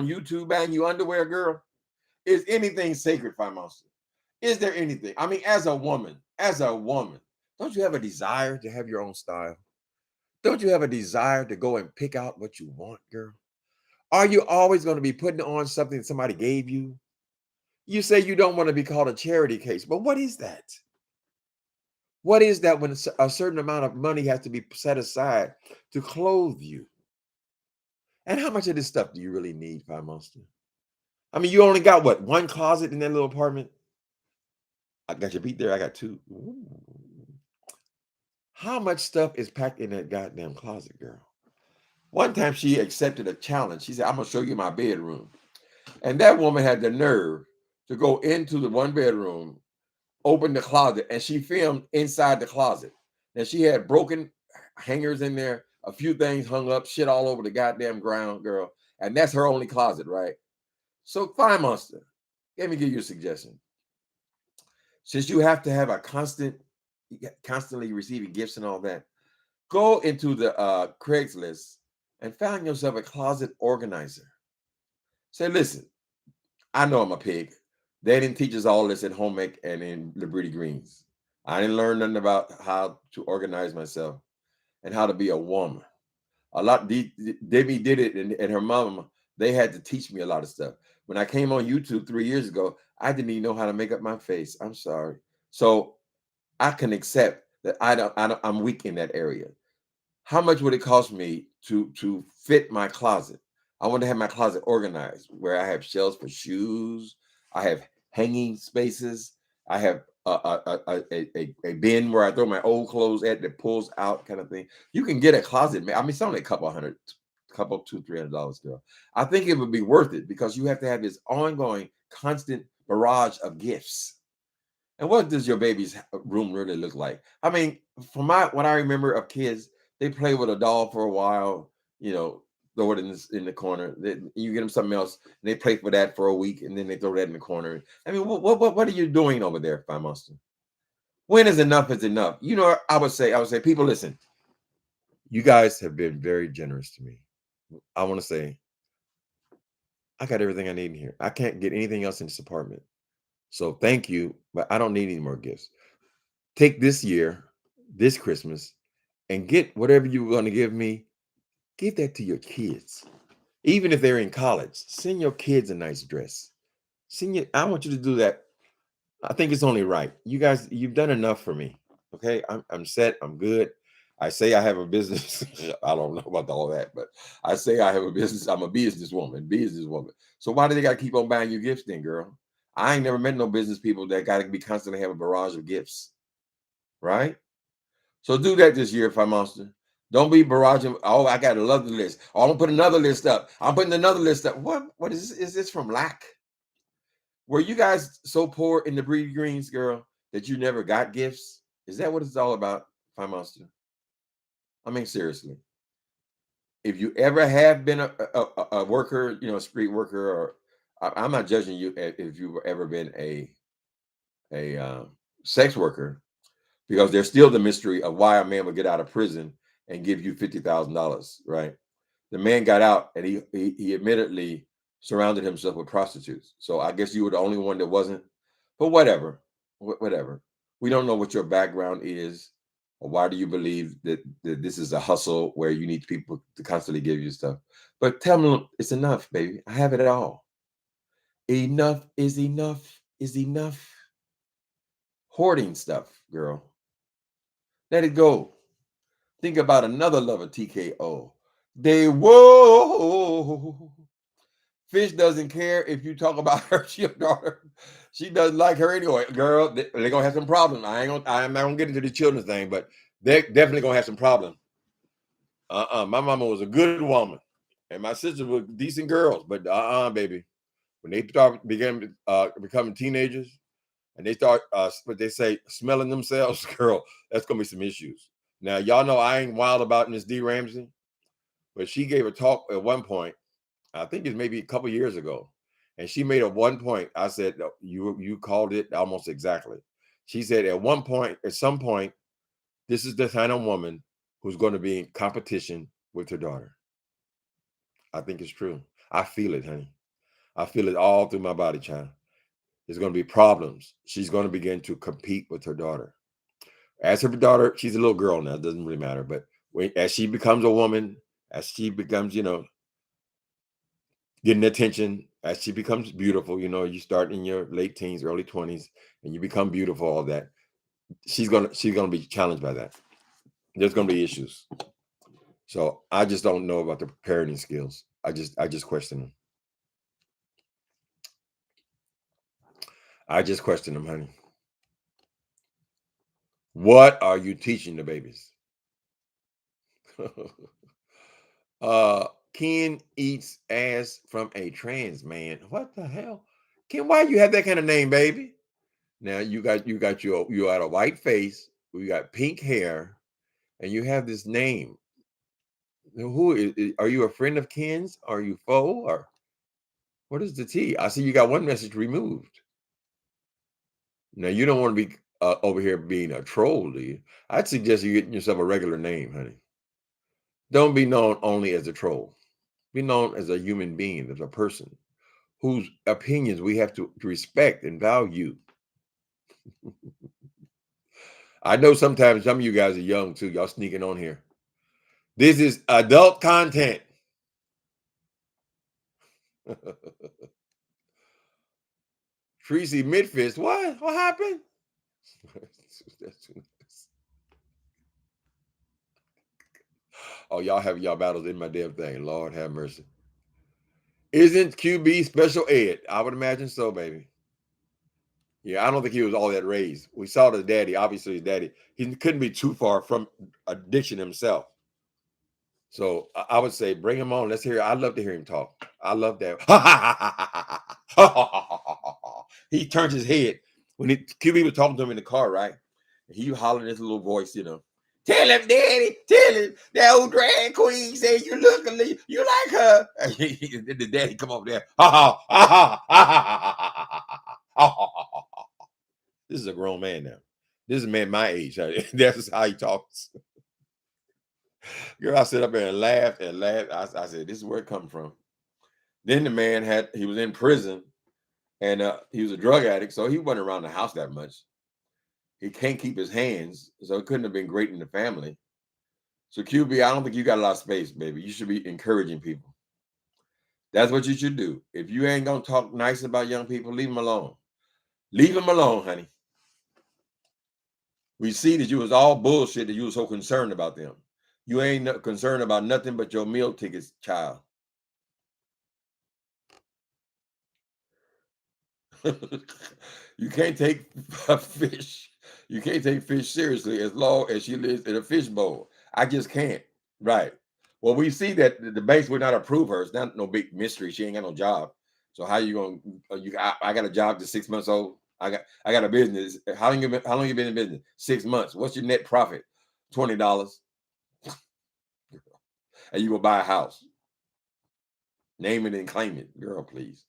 YouTube buying you underwear, girl. Is anything sacred, Fire Monster? Is there anything? I mean, as a woman, don't you have a desire to have your own style? Don't you have a desire to go and pick out what you want, girl? Are you always going to be putting on something somebody gave you? You say you don't want to be called a charity case, but what is that? What is that when a certain amount of money has to be set aside to clothe you? And how much of this stuff do you really need, Fire Monster? I mean, you only got what, 1 closet in that little apartment? I got your beat there. I got 2. Ooh. How much stuff is packed in that goddamn closet, girl? One time she accepted a challenge. She said, I'm going to show you my bedroom. And that woman had the nerve to go into the 1 bedroom, open the closet, and she filmed inside the closet. And she had broken hangers in there, a few things hung up, shit all over the goddamn ground, girl. And that's her only closet, right? So, Fire Monster, let me give you a suggestion. Since you have to have a constantly receiving gifts and all that, go into the Craigslist and find yourself a closet organizer. Say, listen, I know I'm a pig. They didn't teach us all this at home ec and in Liberty Greens. I didn't learn nothing about how to organize myself and how to be a woman. Debbie did it, and her mom, they had to teach me a lot of stuff. When I came on YouTube 3 years ago, I didn't even know how to make up my face. I'm sorry. So I can accept that I'm weak in that area. How much would it cost me to fit my closet? I want to have my closet organized where I have shelves for shoes. I have hanging spaces. I have a bin where I throw my old clothes at that pulls out, kind of thing. You can get a closet. I mean, it's only a couple $200-$300, girl. I think it would be worth it, because you have to have this ongoing, constant barrage of gifts. And what does your baby's room really look like? I mean, from what I remember of kids, they play with a doll for a while, throw it in the corner. You get them something else, and they play for that for a week, and then they throw that in the corner. I mean, what are you doing over there, Fire Monster? When is enough is enough? I would say, people, listen. You guys have been very generous to me. I want to say, I got everything I need in here. I can't get anything else in this apartment. So thank you, but I don't need any more gifts. Take this year, this Christmas, and get whatever you're going to give me. Give that to your kids. Even if they're in college, send your kids a nice dress. I want you to do that. I think it's only right. You guys, you've done enough for me. Okay, I'm set. I'm good. I say I have a business. I don't know about all that, but I say I have a business. I'm a businesswoman. So why do they got to keep on buying you gifts then, girl? I ain't never met no business people that got to be constantly have a barrage of gifts, right? So do that this year, Fire Monster. Don't be barraging. Oh, I got to love the list. Oh, I'm gonna put another list up. I'm putting another list up. What is this? Is this from lack? Were you guys so poor in the Breed Greens, girl, that you never got gifts? Is that what it's all about, Fire Monster? I mean, seriously. If you ever have been a worker, a street worker, or I'm not judging you if you've ever been a sex worker, because there's still the mystery of why a man would get out of prison and give you $50,000, right? The man got out and he admittedly surrounded himself with prostitutes. So I guess you were the only one that wasn't. But whatever, whatever. We don't know what your background is, or why do you believe that this is a hustle where you need people to constantly give you stuff. But tell them it's enough, baby. I have it all. Enough is enough is enough. Hoarding stuff, girl. Let it go. Think about another lover, TKO. They whoa. Fish doesn't care if you talk about her, your daughter. She doesn't like her anyway. Girl, they're gonna have some problems. I'm not gonna get into the children's thing, but they're definitely gonna have some problems. My mama was a good woman, and my sisters were decent girls, but baby. When they began becoming teenagers and they start what they say, smelling themselves, girl, that's gonna be some issues. Now, y'all know I ain't wild about Miss D. Ramsey, but she gave a talk at one point. I think it's maybe a couple years ago, and she made at one point. I said, you called it almost exactly. She said at some point, this is the kind of woman who's going to be in competition with her daughter. I think it's true. I feel it, honey. I feel it all through my body, child. There's going to be problems. She's going to begin to compete with her daughter. As her daughter, she's a little girl now. It doesn't really matter. But as she becomes a woman, as she becomes, getting attention, as she becomes beautiful, you start in your late teens, early 20s, and you become beautiful, all that. She's gonna be challenged by that. There's gonna be issues. So I just don't know about the parenting skills. I just question them. I just question them, honey. What are you teaching the babies? Ken eats ass from a trans man. What the hell? Ken, why you have that kind of name, baby? Now you got you got a white face, you got pink hair, and you have this name. Who are you, a friend of Ken's? Are you foe, or what is the tea? I see you got one message removed. Now you don't want to be over here being a troll, do you? I'd suggest you getting yourself a regular name, honey. Don't be known only as a troll. Be known as a human being, as a person whose opinions we have to respect and value. I know sometimes some of you guys are young too. Y'all sneaking on here. This is adult content. Tracy Midfist. What? What happened? Oh, y'all have y'all battles in my damn thing. Lord have mercy. Isn't QB special ed? I would imagine so, baby. Yeah, I don't think he was all that raised. We saw the daddy. Obviously, his daddy. He couldn't be too far from addiction himself. So I would say bring him on. Let's hear. I'd love to hear him talk. I love that. He turns his head when QB was talking to him in the car, right? And he hollering his little voice, Tell him, daddy, tell him that old drag queen said you like her. The daddy come over there. This is a grown man now. This is a man my age. That's how he talks. Girl, I sit up there and laughed and laughed. I said, this is where it comes from. Then the man he was in prison, and he was a drug addict, so he wasn't around the house that much. He can't keep his hands, so it couldn't have been great in the family. So QB, I don't think you got a lot of space, baby. You should be encouraging people. That's what you should do. If you ain't gonna talk nice about young people, leave them alone. Leave them alone, honey. We see that you was all bullshit, that you was so concerned about them. You ain't concerned about nothing but your meal tickets, child. You can't take fish. You can't take fish seriously as long as she lives in a fish bowl. I just can't. Right. Well, we see that the banks would not approve her. It's not no big mystery. She ain't got no job. So how you gonna? I got a job that's 6 months old. I got a business. How long you been in business? 6 months. What's your net profit? $20. And you go buy a house. Name it and claim it, girl. Please.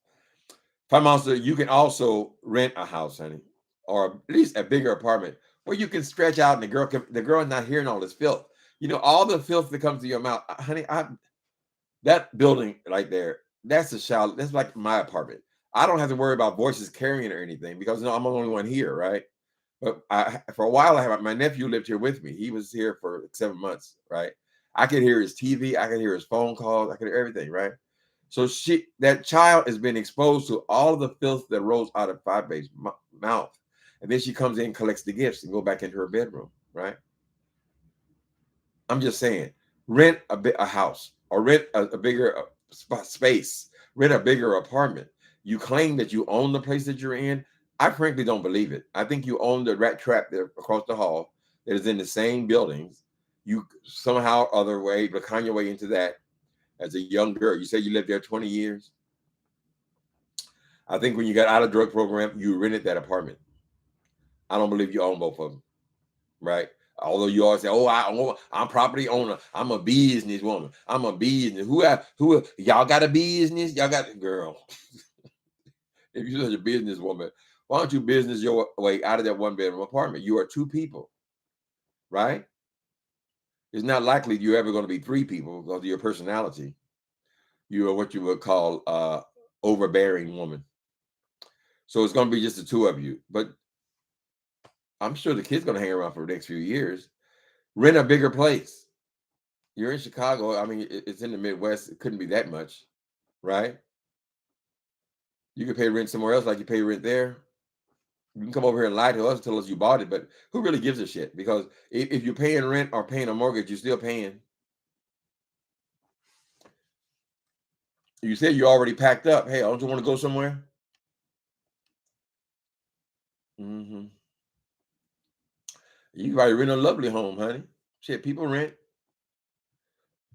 Fire Monster, you can also rent a house, honey, or at least a bigger apartment where you can stretch out and the girl is not hearing all this filth. You know, all the filth that comes to your mouth, honey. That building right there, that's a shower. That's like my apartment. I don't have to worry about voices carrying or anything because no, I'm the only one here, right? But for a while, I have my nephew lived here with me. He was here for like 7 months, right? I could hear his TV, I could hear his phone calls, I could hear everything, right? So that child has been exposed to all of the filth that rolls out of Fabe's mouth, and then she comes in, collects the gifts, and go back into her bedroom, right? I'm just saying, rent a house or rent a bigger space, rent a bigger apartment. You claim that you own the place that you're in. I frankly don't believe it. I think you own the rat trap there across the hall that is in the same buildings. You somehow other way become your way into that as a young girl. You say you lived there 20 years. I think when you got out of drug program, you rented that apartment. I don't believe you own both of them, right? Although you always say, "Oh, I'm property owner. I'm a business woman. I'm a business. Who y'all got a business? Y'all got girl. If you're such a business woman, why don't you business your way out of that one bedroom apartment? You are two people, right? It's not likely you're ever going to be three people because of your personality. You are what you would call overbearing woman. So it's going to be just the two of you. But I'm sure the kid's going to hang around for the next few years. Rent a bigger place. You're in Chicago. I mean, it's in the Midwest. It couldn't be that much, right? You could pay rent somewhere else like you pay rent there. You can come over here and lie to us and tell us you bought it, but who really gives a shit? Because if you're paying rent or paying a mortgage, you're still paying. You said you already packed up. Hey, don't you want to go somewhere? Mm-hmm. You probably rent a lovely home, honey. Shit, people rent.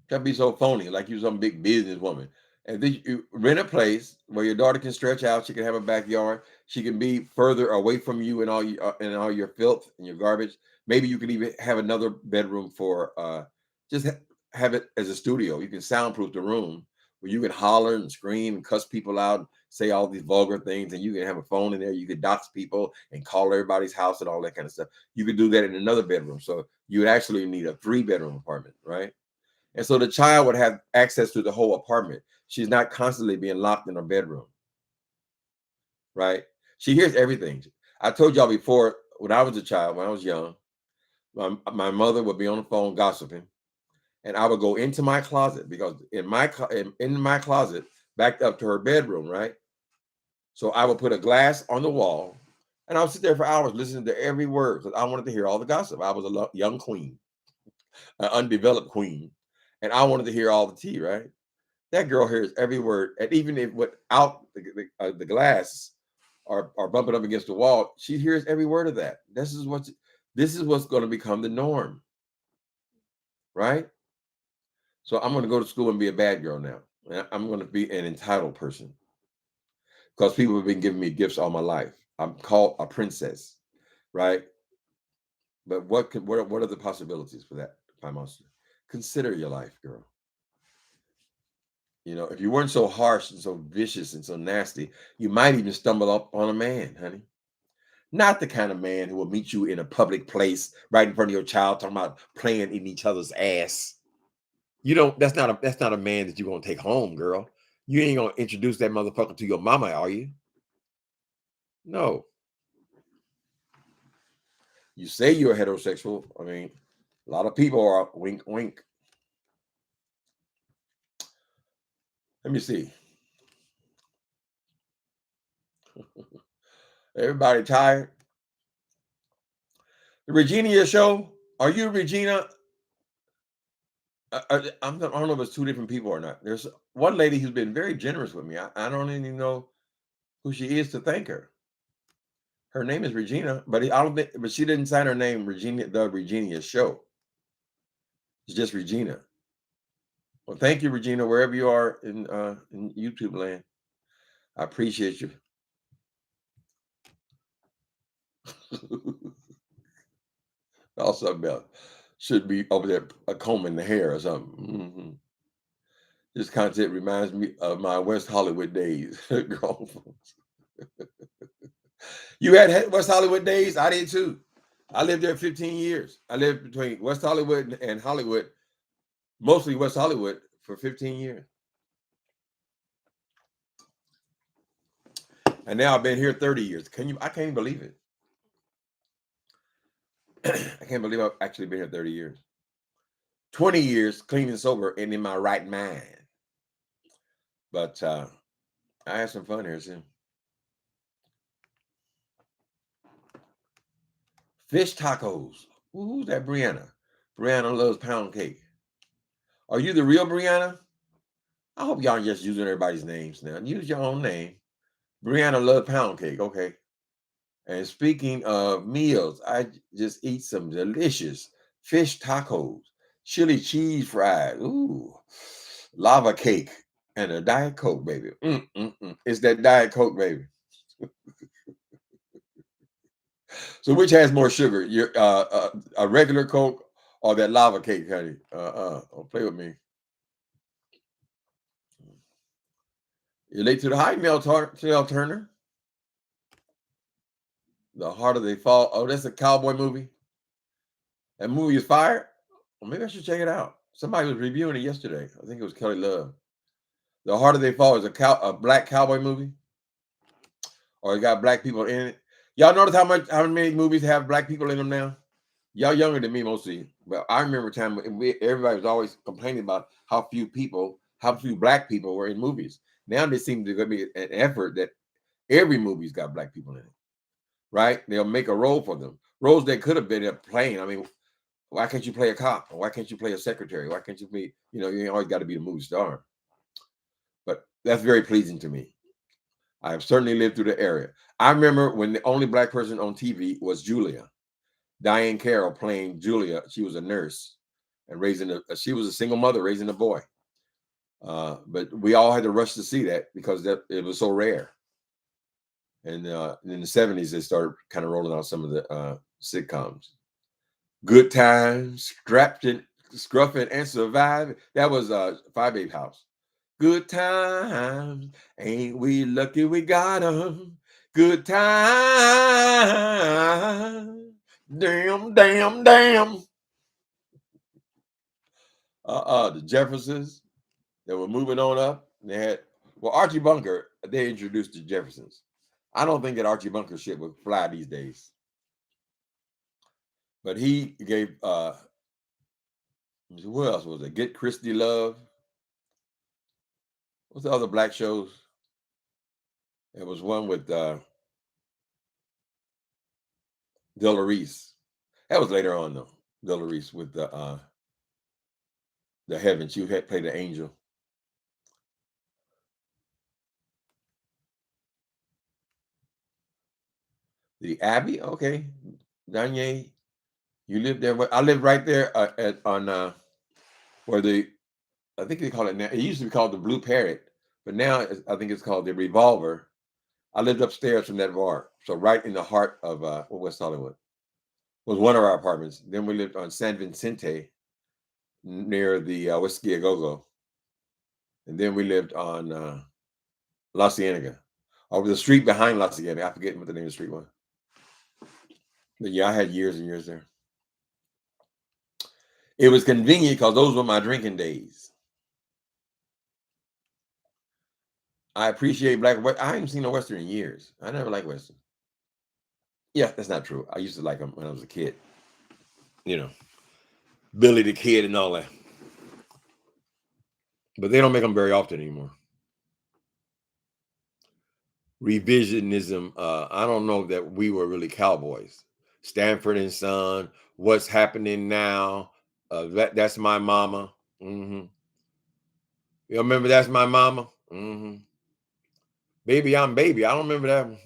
Can't be so phony, like you some big businesswoman. And then you rent a place where your daughter can stretch out. She can have a backyard. She can be further away from you and all your filth and your garbage. Maybe you can even have another bedroom for have it as a studio. You can soundproof the room where you can holler and scream and cuss people out, and say all these vulgar things, and you can have a phone in there. You can dox people and call everybody's house and all that kind of stuff. You could do that in another bedroom. So you would actually need a 3-bedroom apartment, right? And so the child would have access to the whole apartment. She's not constantly being locked in her bedroom, right? She hears everything. I told y'all before, when I was a child, when I was young, my mother would be on the phone gossiping, and I would go into my closet because in my closet, backed up to her bedroom, right? So I would put a glass on the wall, and I would sit there for hours listening to every word because I wanted to hear all the gossip. I was a young queen, an undeveloped queen, and I wanted to hear all the tea, right? That girl hears every word, and even if without the glass or bumping up against the wall, she hears every word of that. This is what's going to become the norm, right? So I'm going to go to school and be a bad girl now. I'm going to be an entitled person because people have been giving me gifts all my life. I'm called a princess, right? But what are the possibilities for that, Prime Monster? Consider your life, girl. You know, if you weren't so harsh and so vicious and so nasty, you might even stumble up on a man, honey. Not the kind of man who will meet you in a public place right in front of your child talking about playing in each other's ass. You don't, that's not a man that you're gonna take home, girl. You ain't gonna introduce that motherfucker to your mama, are you? No. You say you're heterosexual. I mean, a lot of people are wink wink. Let me see. Everybody tired? The Regina show. Are you Regina? I don't know if it's two different people or not. There's one lady who's been very generous with me. I don't even know who she is to thank her. Her name is Regina, but I don't think, but she didn't sign her name Regina, the Regina show. It's just Regina. Well, thank you, Regina, wherever you are in YouTube land. I appreciate you. Also, about should be over there combing the hair or something. Mm-hmm. This content reminds me of my West Hollywood days. You had West Hollywood days? I did too. I lived there 15 years. I lived between West Hollywood and Hollywood, mostly West Hollywood, for 15 years. And now I've been here 30 years. I can't believe it. I can't believe I've actually been here 30 years. 20 years clean and sober and in my right mind. But I had some fun here soon. Fish tacos. Who's that Brianna? Brianna loves pound cake. Are you the real Brianna? I hope y'all just using everybody's names now. Use your own name. Brianna loves pound cake. Okay. And speaking of meals, I just eat some delicious fish tacos, chili cheese fries, ooh, lava cake, and a Diet Coke, baby. It's that Diet Coke, baby. So which has more sugar, your a regular Coke or that lava cake, honey? Don't play with me. You're late to the hype, Mel Turner. The Harder They Fall. Oh, that's a cowboy movie. That movie is fire. Well, maybe I should check it out. Somebody was reviewing it yesterday. I think it was Kelly Love. The Harder They Fall is a black cowboy movie, or it got black people in it. Y'all notice how many movies have black people in them now? Y'all younger than me mostly, but I remember a time when everybody was always complaining about how few black people were in movies. Now there seems to be an effort that every movie's got black people in it, right? They'll make a role for them, roles that could have been playing. I mean, why can't you play a cop? Why can't you play a secretary? Why can't you be, you ain't always got to be the movie star. But that's very pleasing to me. I have certainly lived through the era. I remember when the only black person on TV was Julia. Diane Carroll playing Julia. She was a nurse and she was a single mother raising a boy. But we all had to rush to see that because it was so rare. And in the 70s, they started kind of rolling out some of the sitcoms. Good Times, Scruffin' and Surviving. That was Five Babe House. Good times, ain't we lucky we got them? Good times, damn. The Jeffersons, they were moving on up. They had Archie Bunker. They introduced the Jeffersons. I don't think that Archie Bunker shit would fly these days. But he gave who else was it? Get Christy Love. What's the other black shows? It was one with Della Reese. That was later on though. Della Reese with the Heaven. She had played the angel. The Abbey, okay. Danye, you lived there. I lived right there on where I think they call it now. It used to be called the Blue Parrot, but now I think it's called the Revolver. I lived upstairs from that bar, so right in the heart of West Hollywood was one of our apartments. Then we lived on San Vicente near the Whiskey A Go-Go, and then we lived on La Cienega, over the street behind La Cienega. I forget what the name of the street was. But yeah, I had years and years there. It was convenient because those were my drinking days. I appreciate black. I haven't seen a Western in years. I never liked Western. Yeah, that's not true. I used to like them when I was a kid. Billy the Kid and all that. But they don't make them very often anymore. Revisionism. I don't know that we were really cowboys. Stanford and Son. What's happening now? That's my mama. Mm-hmm. You remember That's My Mama? Mm-hmm. Baby, I'm Baby. I don't remember that one.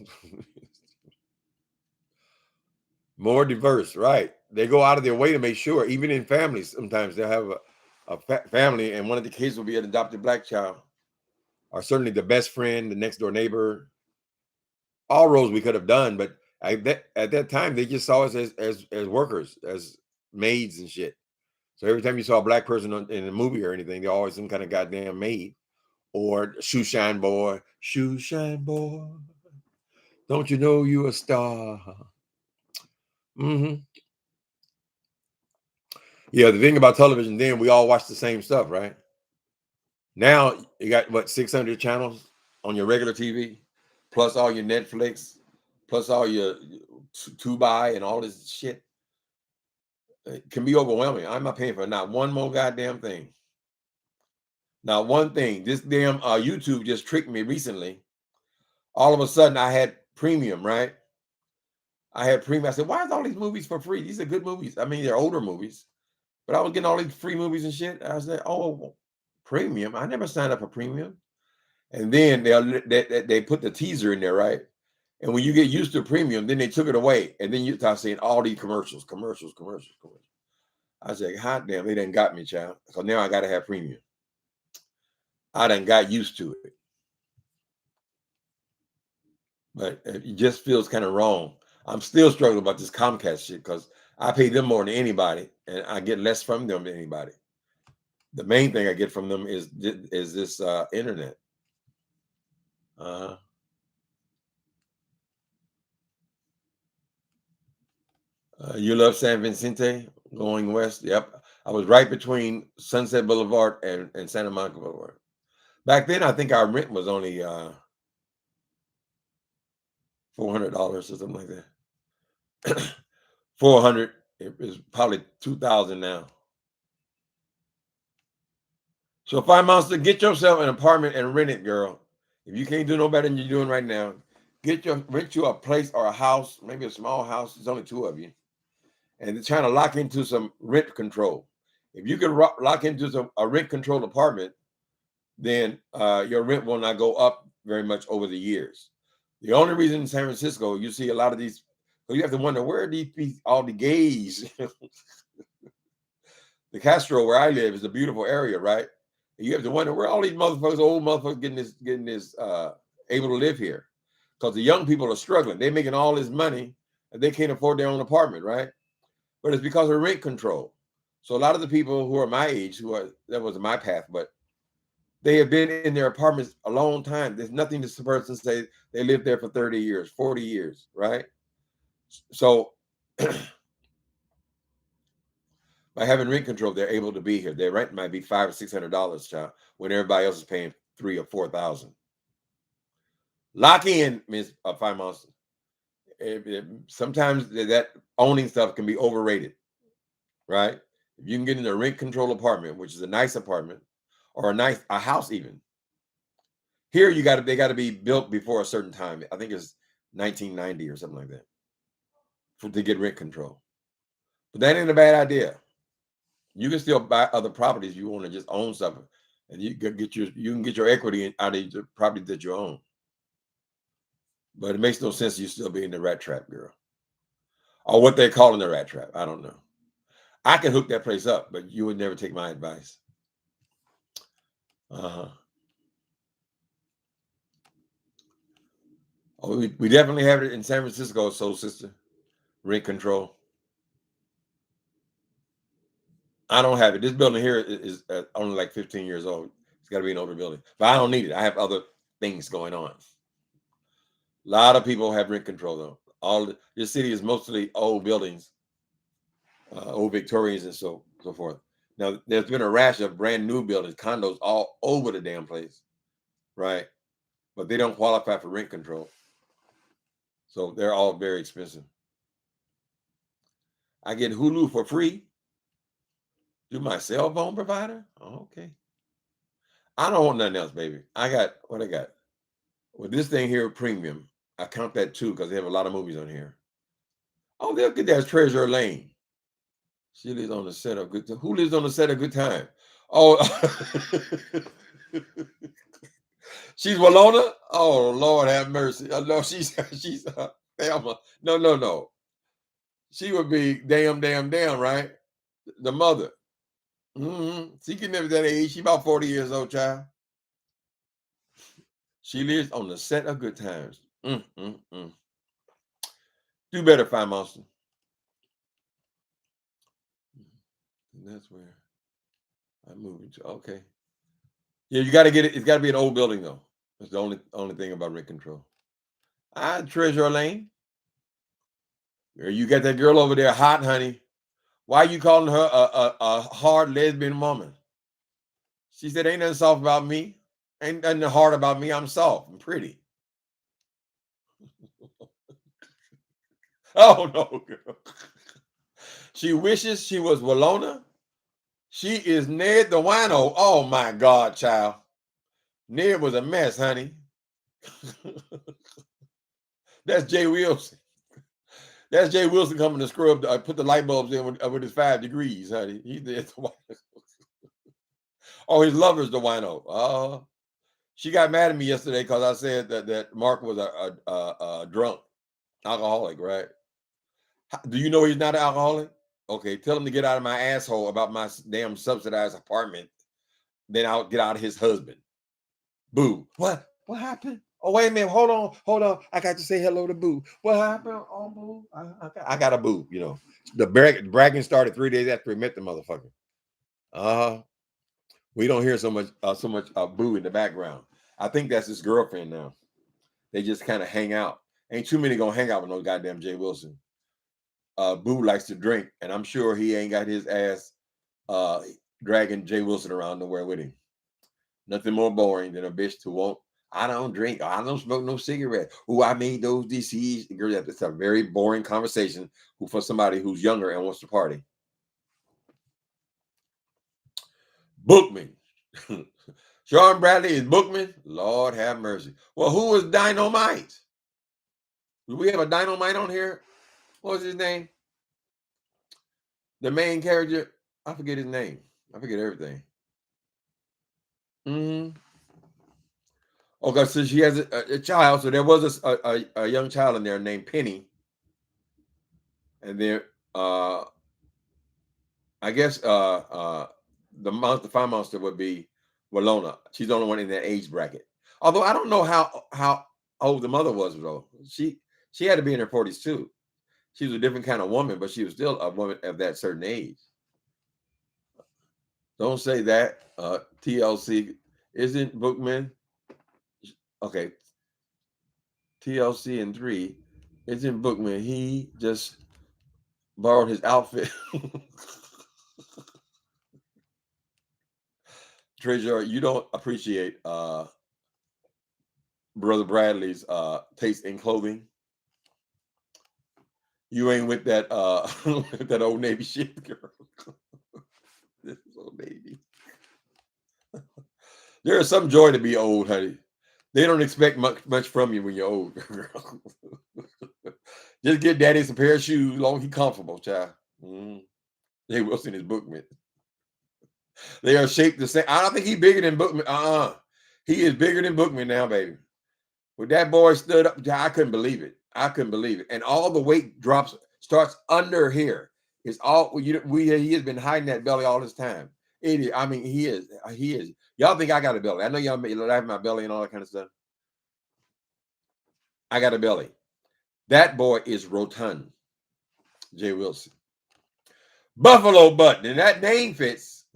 More diverse, right? They go out of their way to make sure, even in families, sometimes they'll have a family and one of the kids will be an adopted black child, or certainly the best friend, the next door neighbor. All roles we could have done, but at that time, they just saw us as workers, as maids and shit. So every time you saw a black person in a movie or anything, they're always some kind of goddamn maid or shoe shine boy. Don't you know you a star? Mm-hmm. Yeah, the thing about television, then we all watch the same stuff, right? Now you got what 600 channels on your regular TV, plus all your Netflix, plus all your Tubi and all this shit. It can be overwhelming. I'm not paying for not one more goddamn thing. Not one thing. This damn YouTube just tricked me recently. All of a sudden, I had premium, right? I had premium. I said, "Why is all these movies for free? These are good movies. I mean, they're older movies, but I was getting all these free movies and shit." I was like, "Oh, premium? I never signed up for premium." And then they put the teaser in there, right? And when you get used to premium, then they took it away, and then you start seeing all these commercials. I said, "Hot damn, they done got me, child." So now I got to have premium. I done got used to it, but it just feels kind of wrong. I'm still struggling about this Comcast shit because I pay them more than anybody, and I get less from them than anybody. The main thing I get from them is this internet. Uh-huh. You love San Vicente going west? Yep. I was right between Sunset Boulevard and Santa Monica Boulevard. Back then, I think our rent was only $400 or something like that. 400. It is probably 2,000 now. So if I monster, get yourself an apartment and rent it, girl. If you can't do no better than you're doing right now, rent you a place or a house, maybe a small house. There's only two of you, and they're trying to lock into some rent control. If you can lock into a rent controlled apartment, then your rent will not go up very much over the years. The only reason in San Francisco you see a lot of these, so you have to wonder where are all the gays. The Castro, where I live, is a beautiful area, right? And you have to wonder where all these motherfuckers, old motherfuckers, getting this able to live here, because the young people are struggling. They're making all this money and they can't afford their own apartment, right? But it's because of rent control. So a lot of the people who are my age, that was my path, but they have been in their apartments a long time. There's nothing to person say they lived there for 30 years, 40 years, right? So by having rent control, they're able to be here. Their rent might be $500 or $600, child, when everybody else is paying $3,000 or $4,000. Lock in, Miss Fine Monster. Sometimes that owning stuff can be overrated, right? If you can get in a rent control apartment, which is a nice apartment, or a house even. Here they got to be built before a certain time. I think it's 1990 or something like that to get rent control. But that ain't a bad idea. You can still buy other properties. You want to just own something, and you can get your equity out of the property that you own. But it makes no sense you still be in the rat trap, girl, or what they call in the rat trap. I don't know. I can hook that place up, but you would never take my advice. Uh-huh. Oh, we definitely have it in San Francisco, Soul Sister. Rent control. I don't have it. This building here is only like 15 years old. It's got to be an older building, but I don't need it. I have other things going on. A lot of people have rent control though. This city is mostly old buildings, old Victorians and so forth. Now there's been a rash of brand new buildings, condos all over the damn place, right? But they don't qualify for rent control, so they're all very expensive. I get Hulu for free through my cell phone provider. Oh, okay. I don't want nothing else, baby. I got what I got. With this thing here, premium, I count that too because they have a lot of movies on here. Oh, they'll get that Treasure Lane. She lives on the set of Good Time. Who lives on the set of Good Time? Oh, she's Walona. Oh, Lord have mercy. No, she's Thelma. No. She would be damn, right? The mother. Mm-hmm. She can never that age. She about 40 years old, child. She lives on the set of Good Times. Do better, Fine Monster. And that's where I'm moving to. Okay. Yeah, you got to get it. It's got to be an old building though. That's the only thing about rent control. Treasure Lane. You got that girl over there hot, honey. Why are you calling her a hard lesbian woman? She said, ain't nothing soft about me. Ain't nothing hard about me. I'm soft and pretty. Oh, no, girl. She wishes she was Walona. She is Ned the wino. Oh, my God, child. Ned was a mess, honey. That's Jay Wilson. That's Jay Wilson coming to scrub, put the light bulbs in with his 5 degrees, honey. He did. Oh, his lover's the wino. She got mad at me yesterday because I said that Mark was a drunk alcoholic, right? Do you know he's not an alcoholic? Okay, tell him to get out of my asshole about my damn subsidized apartment. Then I'll get out of his husband. Boo. What happened? Oh, wait a minute. Hold on. I got to say hello to Boo. What happened? Oh, Boo. I got a Boo. You know, the bragging started 3 days after we met the motherfucker. We don't hear so much Boo in the background. I think that's his girlfriend now. They just kind of hang out. Ain't too many gonna hang out with no goddamn Jay Wilson. Boo likes to drink, and I'm sure he ain't got his ass dragging Jay Wilson around nowhere with him. Nothing more boring than a bitch to won't. I don't drink. I don't smoke no cigarette. Oh, I made those DCs. Girl, it's a very boring conversation for somebody who's younger and wants to party. Bookman. Sean Bradley is Bookman. Lord have mercy. Well, who was Dynamite? Do we have a Dynamite on here? What was his name? The main character. I forget his name. I forget everything. Okay, so she has a child. So there was a young child in there named Penny. And then I guess the fire monster would be Walona. She's the only one in that age bracket. Although I don't know how old the mother was though. She had to be in her 40s too. She was a different kind of woman, but she was still a woman of that certain age. Don't say that. TLC isn't Bookman. Okay. TLC in 3 isn't Bookman. He just borrowed his outfit. Treasure, you don't appreciate Brother Bradley's taste in clothing. You ain't with that that Old Navy shit, girl. This is Old Navy. There is some joy to be old, honey. They don't expect much from you when you're old, girl. Just get daddy some pair of shoes, long as he's comfortable, child. Jay Wilson is Bookman. They are shaped the same. I don't think he's bigger than Bookman. He is bigger than Bookman now, baby. When that boy stood up, I couldn't believe it. And all the weight starts under here. It's all he has been hiding that belly all this time. I mean, he is. Y'all think I got a belly? I know y'all laugh at my belly and all that kind of stuff. I got a belly. That boy is rotund. Jay Wilson. Buffalo butt. And that name fits.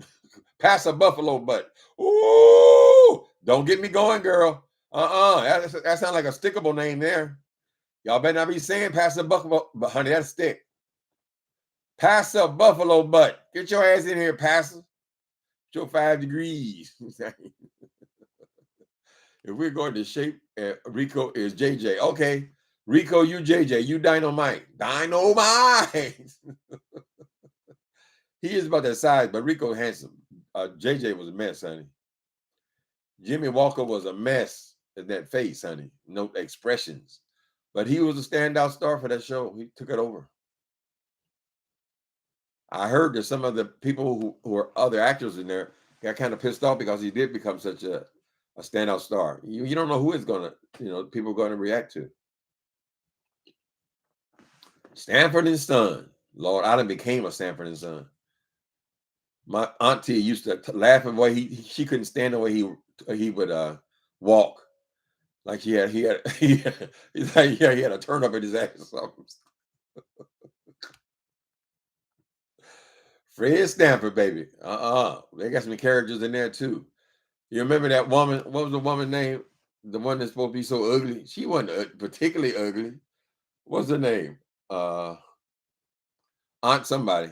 Pass a buffalo butt. Ooh, don't get me going, girl. That sounds like a stickable name there. Y'all better not be saying pass a buffalo, but honey, that's stick. Pass a buffalo butt. Get your ass in here, passer. Your 5 degrees. If we're going to shape, Rico is JJ. Okay, Rico, you JJ, you Dynamite. Dynamite. He is about that size, but Rico handsome. JJ was a mess, honey. Jimmy Walker was a mess in that face, honey. No expressions. But he was a standout star for that show. He took it over. I heard that some of the people who are other actors in there got kind of pissed off because he did become such a standout star. You don't know who it's going to, people are going to react to. Stanford and Son. Lord, I done became a Stanford and Son. My auntie used to laugh at the way she couldn't stand the way he would walk. Like he had a turn up in his ass or something. Fred Stanford, baby. They got some characters in there too. You remember that woman? What was the woman's name? The one that's supposed to be so ugly. She wasn't particularly ugly. What's her name? Aunt somebody.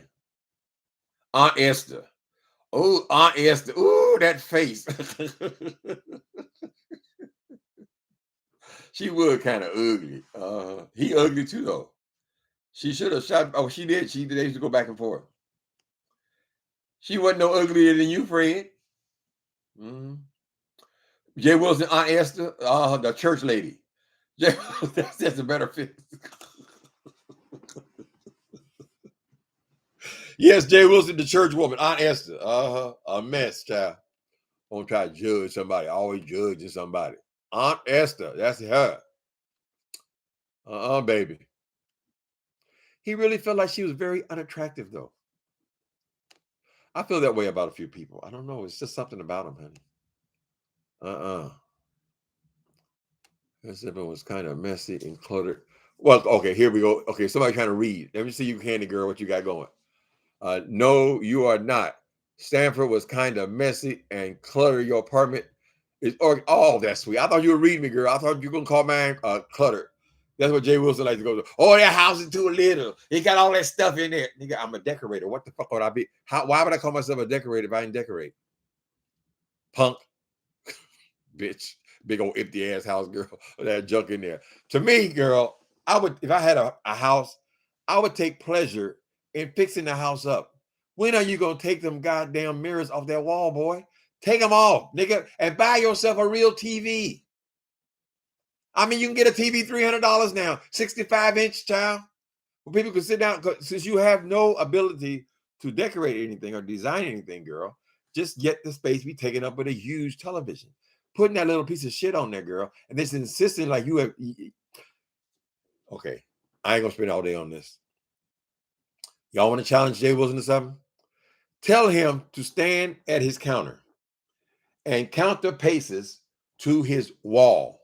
Aunt Esther. Oh, Aunt Esther. Ooh, that face. She was kind of ugly. He ugly too, though. She should have shot. Oh, she did. They used to go back and forth. She wasn't no uglier than you, Fred. Mm-hmm. Jay Wilson, Aunt Esther, the church lady. That's a better fit. Yes, Jay Wilson, the church woman, Aunt Esther. A mess, child. Don't try to judge somebody. Always judging somebody. Aunt Esther, that's her. Baby. He really felt like she was very unattractive, though. I feel that way about a few people. I don't know. It's just something about him, honey. As if it was kind of messy and cluttered. Well, okay, here we go. Okay, somebody trying to read. Let me see you, Candy Girl, what you got going. No, you are not. Stanford was kind of messy and cluttered. Your apartment is oh, that's sweet. I thought you were reading me, girl. I thought you were gonna call mine cluttered. That's what Jay Wilson likes to go to. Oh, that house is too little. He got all that stuff in there. Nigga, I'm a decorator. What the fuck would I be? Why would I call myself a decorator if I didn't decorate? Punk. Bitch. Big old empty ass house, girl. That junk in there. To me, girl, I would, if I had a house, I would take pleasure in fixing the house up. When are you gonna take them goddamn mirrors off that wall, boy? Take them off, nigga, and buy yourself a real TV. I mean, you can get a TV $300 now, 65-inch, child. Where people can sit down. Since you have no ability to decorate anything or design anything, girl, just get the space be taken up with a huge television. Putting that little piece of shit on there, girl, and this insisting like you have. Okay, I ain't gonna spend all day on this. Y'all want to challenge Jay Wilson to something? Tell him to stand at his counter and count the paces to his wall.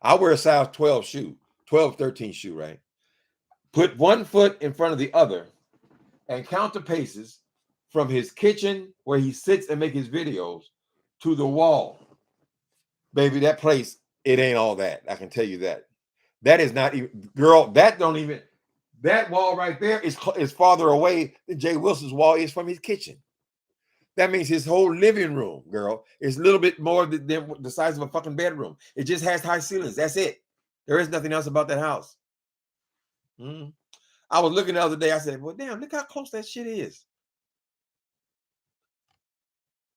I wear a size 12 shoe, 12, 13 shoe, right? Put one foot in front of the other and count the paces from his kitchen where he sits and make his videos to the wall. Baby, that place, it ain't all that. I can tell you that. That is not even, girl, that wall right there is farther away than Jay Wilson's wall is from his kitchen. That means his whole living room, girl, is a little bit more than the size of a fucking bedroom. It just has high ceilings. That's it. There is nothing else about that house. I was looking the other day. I said, well, damn, look how close that shit is.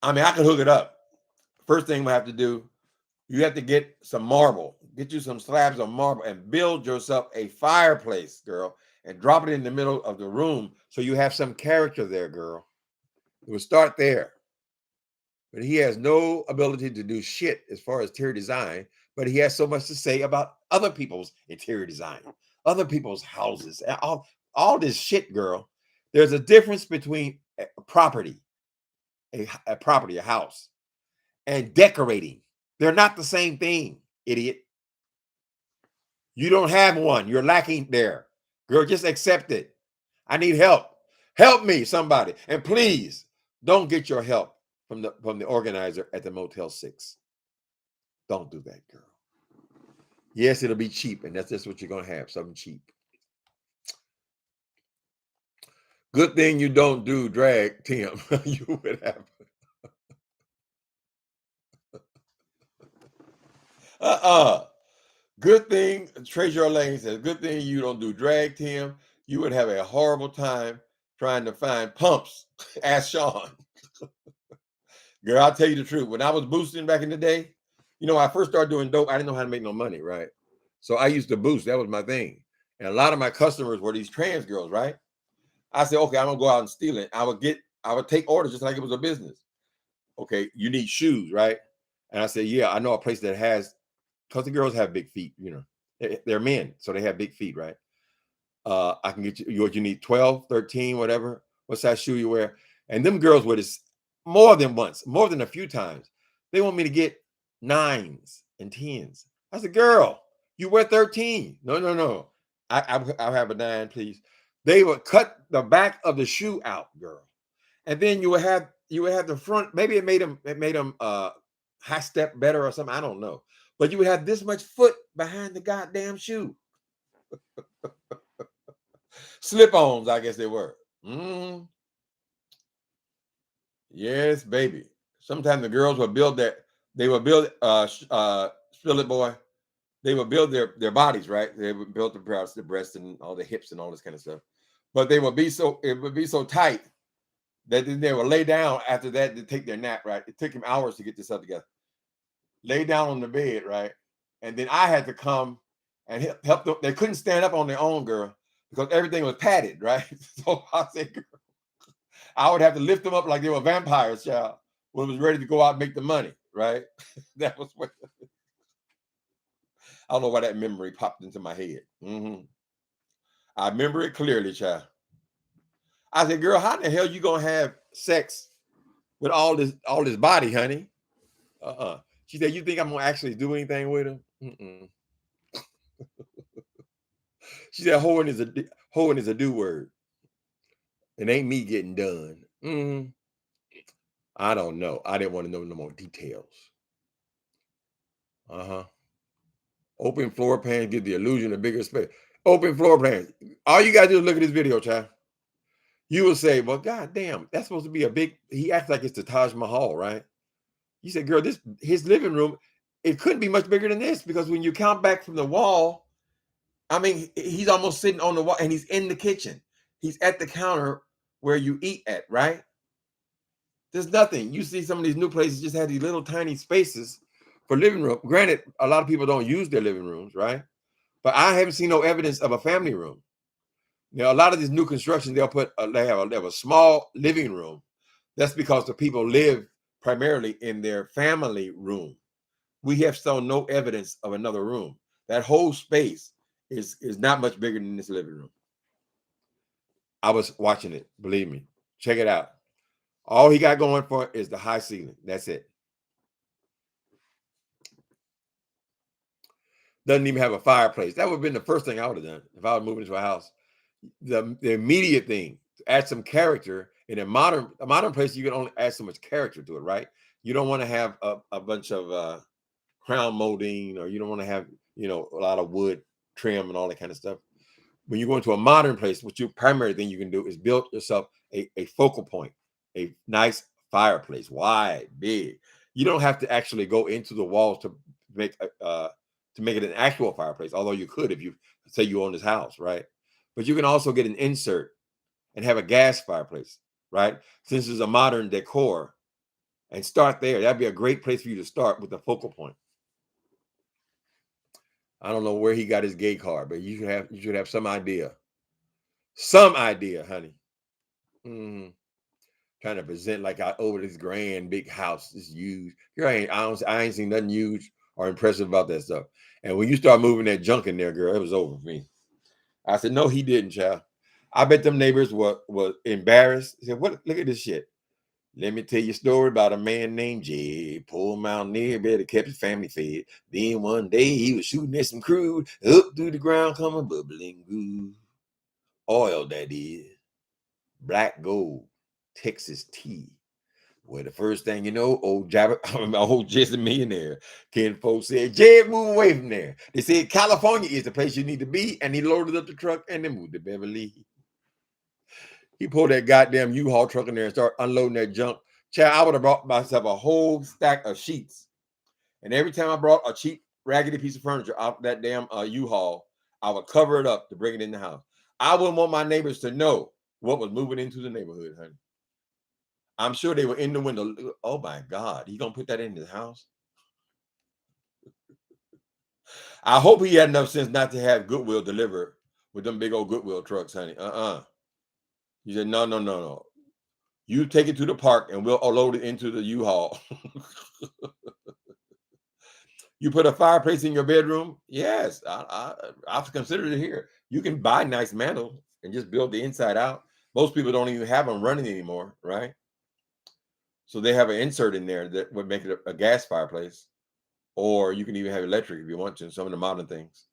I mean, I can hook it up. First thing we have to do, you have to get some marble. Get you some slabs of marble and build yourself a fireplace, girl, and drop it in the middle of the room so you have some character there, girl. It will start there. But he has no ability to do shit as far as interior design, but he has so much to say about other people's interior design, other people's houses, all this shit, girl. There's a difference between a property, a house, and decorating. They're not the same thing, idiot. You don't have one. You're lacking there. Girl, just accept it. I need help. Help me, somebody. And please don't get your help from the organizer at the Motel 6. Don't do that, girl. Yes, it'll be cheap, and that's just what you're going to have, something cheap. Good thing you don't do drag, Tim. You would have. Good thing, Treasure Lane says, good thing you don't do drag, Tim. You would have a horrible time trying to find pumps. Ask Sean. Girl, I'll tell you the truth. When I was boosting back in the day, when I first started doing dope, I didn't know how to make no money, right? So I used to boost. That was my thing. And a lot of my customers were these trans girls, right? I said, okay, I'm going to go out and steal it. I would take orders just like it was a business. Okay, you need shoes, right? And I said, yeah, I know a place that has, because the girls have big feet, they're men, so they have big feet, right? I can get you what you need, 12, 13, whatever, what size shoe you wear. And them girls with this more than once, more than a few times. They want me to get 9s and 10s. I said, girl, you wear 13. No. I'll have a 9, please. They would cut the back of the shoe out, girl. And then you would have the front. Maybe it made them high step better or something. I don't know. But you would have this much foot behind the goddamn shoe. Slip-ons, I guess they were. Yes, baby. Sometimes the girls would build spill it boy. They would build their bodies, right? They would build the breasts and all the hips and all this kind of stuff. But it would be so tight that then they would lay down after that to take their nap, right? It took him hours to get this up together. Lay down on the bed, right? And then I had to come and help them. They couldn't stand up on their own, girl, because everything was padded, right? So I said, girl, I would have to lift them up like they were vampires, child, when it was ready to go out and make the money, right? That was what I don't know why that memory popped into my head. I remember it clearly, child. I said, girl, how the hell you gonna have sex with all this body, honey? She said, you think I'm gonna actually do anything with him? She said, hoeing is a do word. It ain't me getting done. I don't know. I didn't want to know no more details. Open floor plans give the illusion of bigger space. Open floor plans. All you gotta do is look at this video, child. You will say, well, goddamn, that's supposed to be a big. He acts like it's the Taj Mahal, right? You said, girl, his living room, it couldn't be much bigger than this because when you count back from the wall, I mean, he's almost sitting on the wall and he's in the kitchen. He's at the counter where you eat at, right? There's nothing. You see some of these new places just have these little tiny spaces for living room. Granted, a lot of people don't use their living rooms, right? But I haven't seen no evidence of a family room. Now, a lot of these new construction, they have a small living room. That's because the people live primarily in their family room. We have still no evidence of another room. That whole space is not much bigger than this living room. I was watching it, believe me. Check it out. All he got going for is the high ceiling. That's it. Doesn't even have a fireplace. That would have been the first thing I would have done if I was moving into a house. The immediate thing, to add some character in a modern place, you can only add so much character to it, right? You don't want to have a bunch of crown molding, or you don't want to have, a lot of wood trim and all that kind of stuff. When you go into a modern place, what your primary thing you can do is build yourself a focal point, a nice fireplace, wide, big. You don't have to actually go into the walls to make it an actual fireplace, although you could if you say you own this house, right? But you can also get an insert and have a gas fireplace, right? Since it's a modern decor, and start there. That'd be a great place for you to start with the focal point. I don't know where he got his gay card, but you should have some idea. Some idea, honey. Trying to present like over this grand big house, this huge. I ain't seen nothing huge or impressive about that stuff. And when you start moving that junk in there, girl, it was over for me. I said, no, he didn't, child. I bet them neighbors were embarrassed. They said, what? Look at this shit. Let me tell you a story about a man named Jay. Poor mountaineer, better kept his family fed. Then one day he was shooting at some crude. Up through the ground come a bubbling groove. Oil, that is. Black gold. Texas tea. Well, the first thing you know, old Jesse Millionaire, Ken folks said, Jay, move away from there. They said California is the place you need to be, and he loaded up the truck and they moved to Beverly. He pulled that goddamn U-Haul truck in there and started unloading that junk. Child, I would have brought myself a whole stack of sheets. And every time I brought a cheap, raggedy piece of furniture out that damn U-Haul, I would cover it up to bring it in the house. I wouldn't want my neighbors to know what was moving into the neighborhood, honey. I'm sure they were in the window. Oh my God, he gonna put that in his house? I hope he had enough sense not to have Goodwill deliver with them big old Goodwill trucks, honey. He said, no. You take it to the park and we'll load it into the U-Haul. You put a fireplace in your bedroom? Yes, I've considered it here. You can buy nice mantles and just build the inside out. Most people don't even have them running anymore, right? So they have an insert in there that would make it a gas fireplace, or you can even have electric if you want to. Some of the modern things,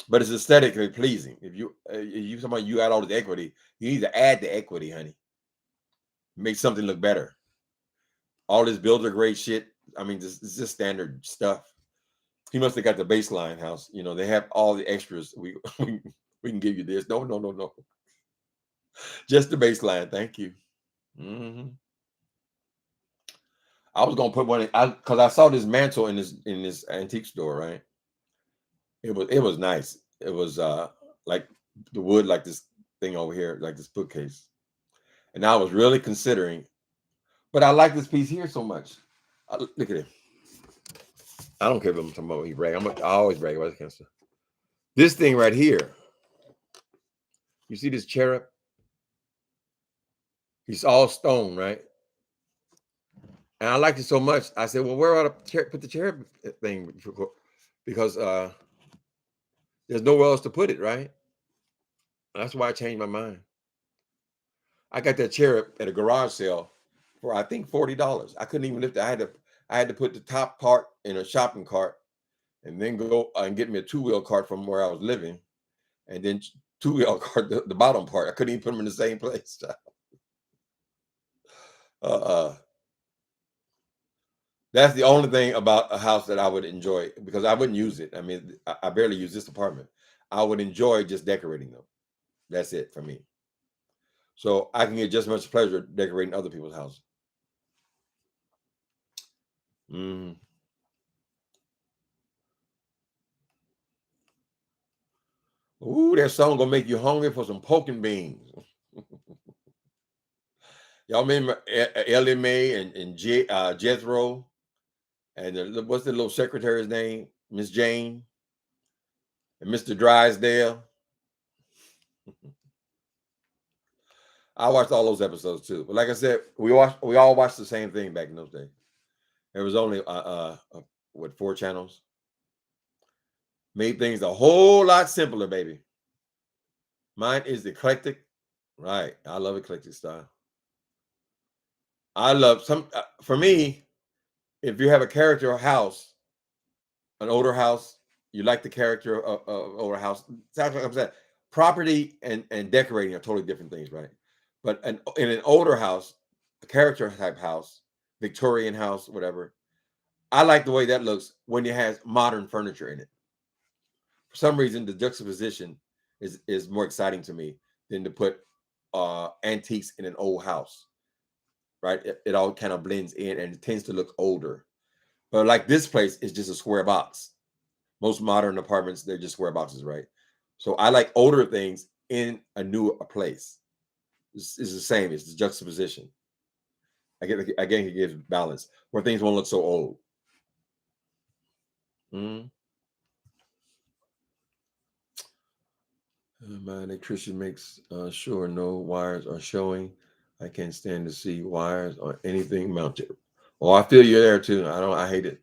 but it's aesthetically pleasing. If you you add all this equity, you need to add the equity, honey. Make something look better. All this builder grade shit. I mean, this is just standard stuff. He must have got the baseline house. They have all the extras we We can give you this. No. Just the baseline. Thank you. Mm-hmm. I was gonna put one in because I saw this mantle in this antique store, right? It was nice. It was like the wood, like this thing over here, like this bookcase. And I was really considering, but I like this piece here so much. Look at it. I don't care if I'm talking about he brag. I always brag about this kind of stuff. This thing right here. You see this cherub? He's all stone, right? And I liked it so much. I said, well, where ought to put the cherub thing? Because there's nowhere else to put it, right? That's why I changed my mind. I got that cherub at a garage sale for I think $40. I couldn't even lift it. I had to put the top part in a shopping cart and then go and get me a two-wheel cart from where I was living, and then two-wheel cart the bottom part. I couldn't even put them in the same place. That's the only thing about a house that I would enjoy, because I wouldn't use it. I mean, I barely use this apartment. I would enjoy just decorating them. That's it for me. So I can get just as much pleasure decorating other people's houses. Mm. Ooh, that song gonna make you hungry for some poking beans. Y'all remember Ellie Mae and Jethro, and what's the little secretary's name? Miss Jane and Mr. Drysdale. I watched all those episodes too. But like I said, we all watched the same thing back in those days. There was only 4 channels. Made things a whole lot simpler, baby. Mine is eclectic. Right. I love eclectic style. I love for me, if you have a character house, an older house, you like the character of older house. That's what I'm saying. Property and decorating are totally different things, right? But in an older house, a character type house, Victorian house, whatever, I like the way that looks when it has modern furniture in it. For some reason, the juxtaposition is more exciting to me than to put antiques in an old house, right? It all kind of blends in and it tends to look older. But like this place is just a square box. Most modern apartments, they're just square boxes, right? So I like older things in a newer place. It's the same. It's the juxtaposition. Again, it gives balance where things won't look so old. Mm. My electrician makes sure no wires are showing. I can't stand to see wires or anything mounted. Oh, I feel you there too. I hate it.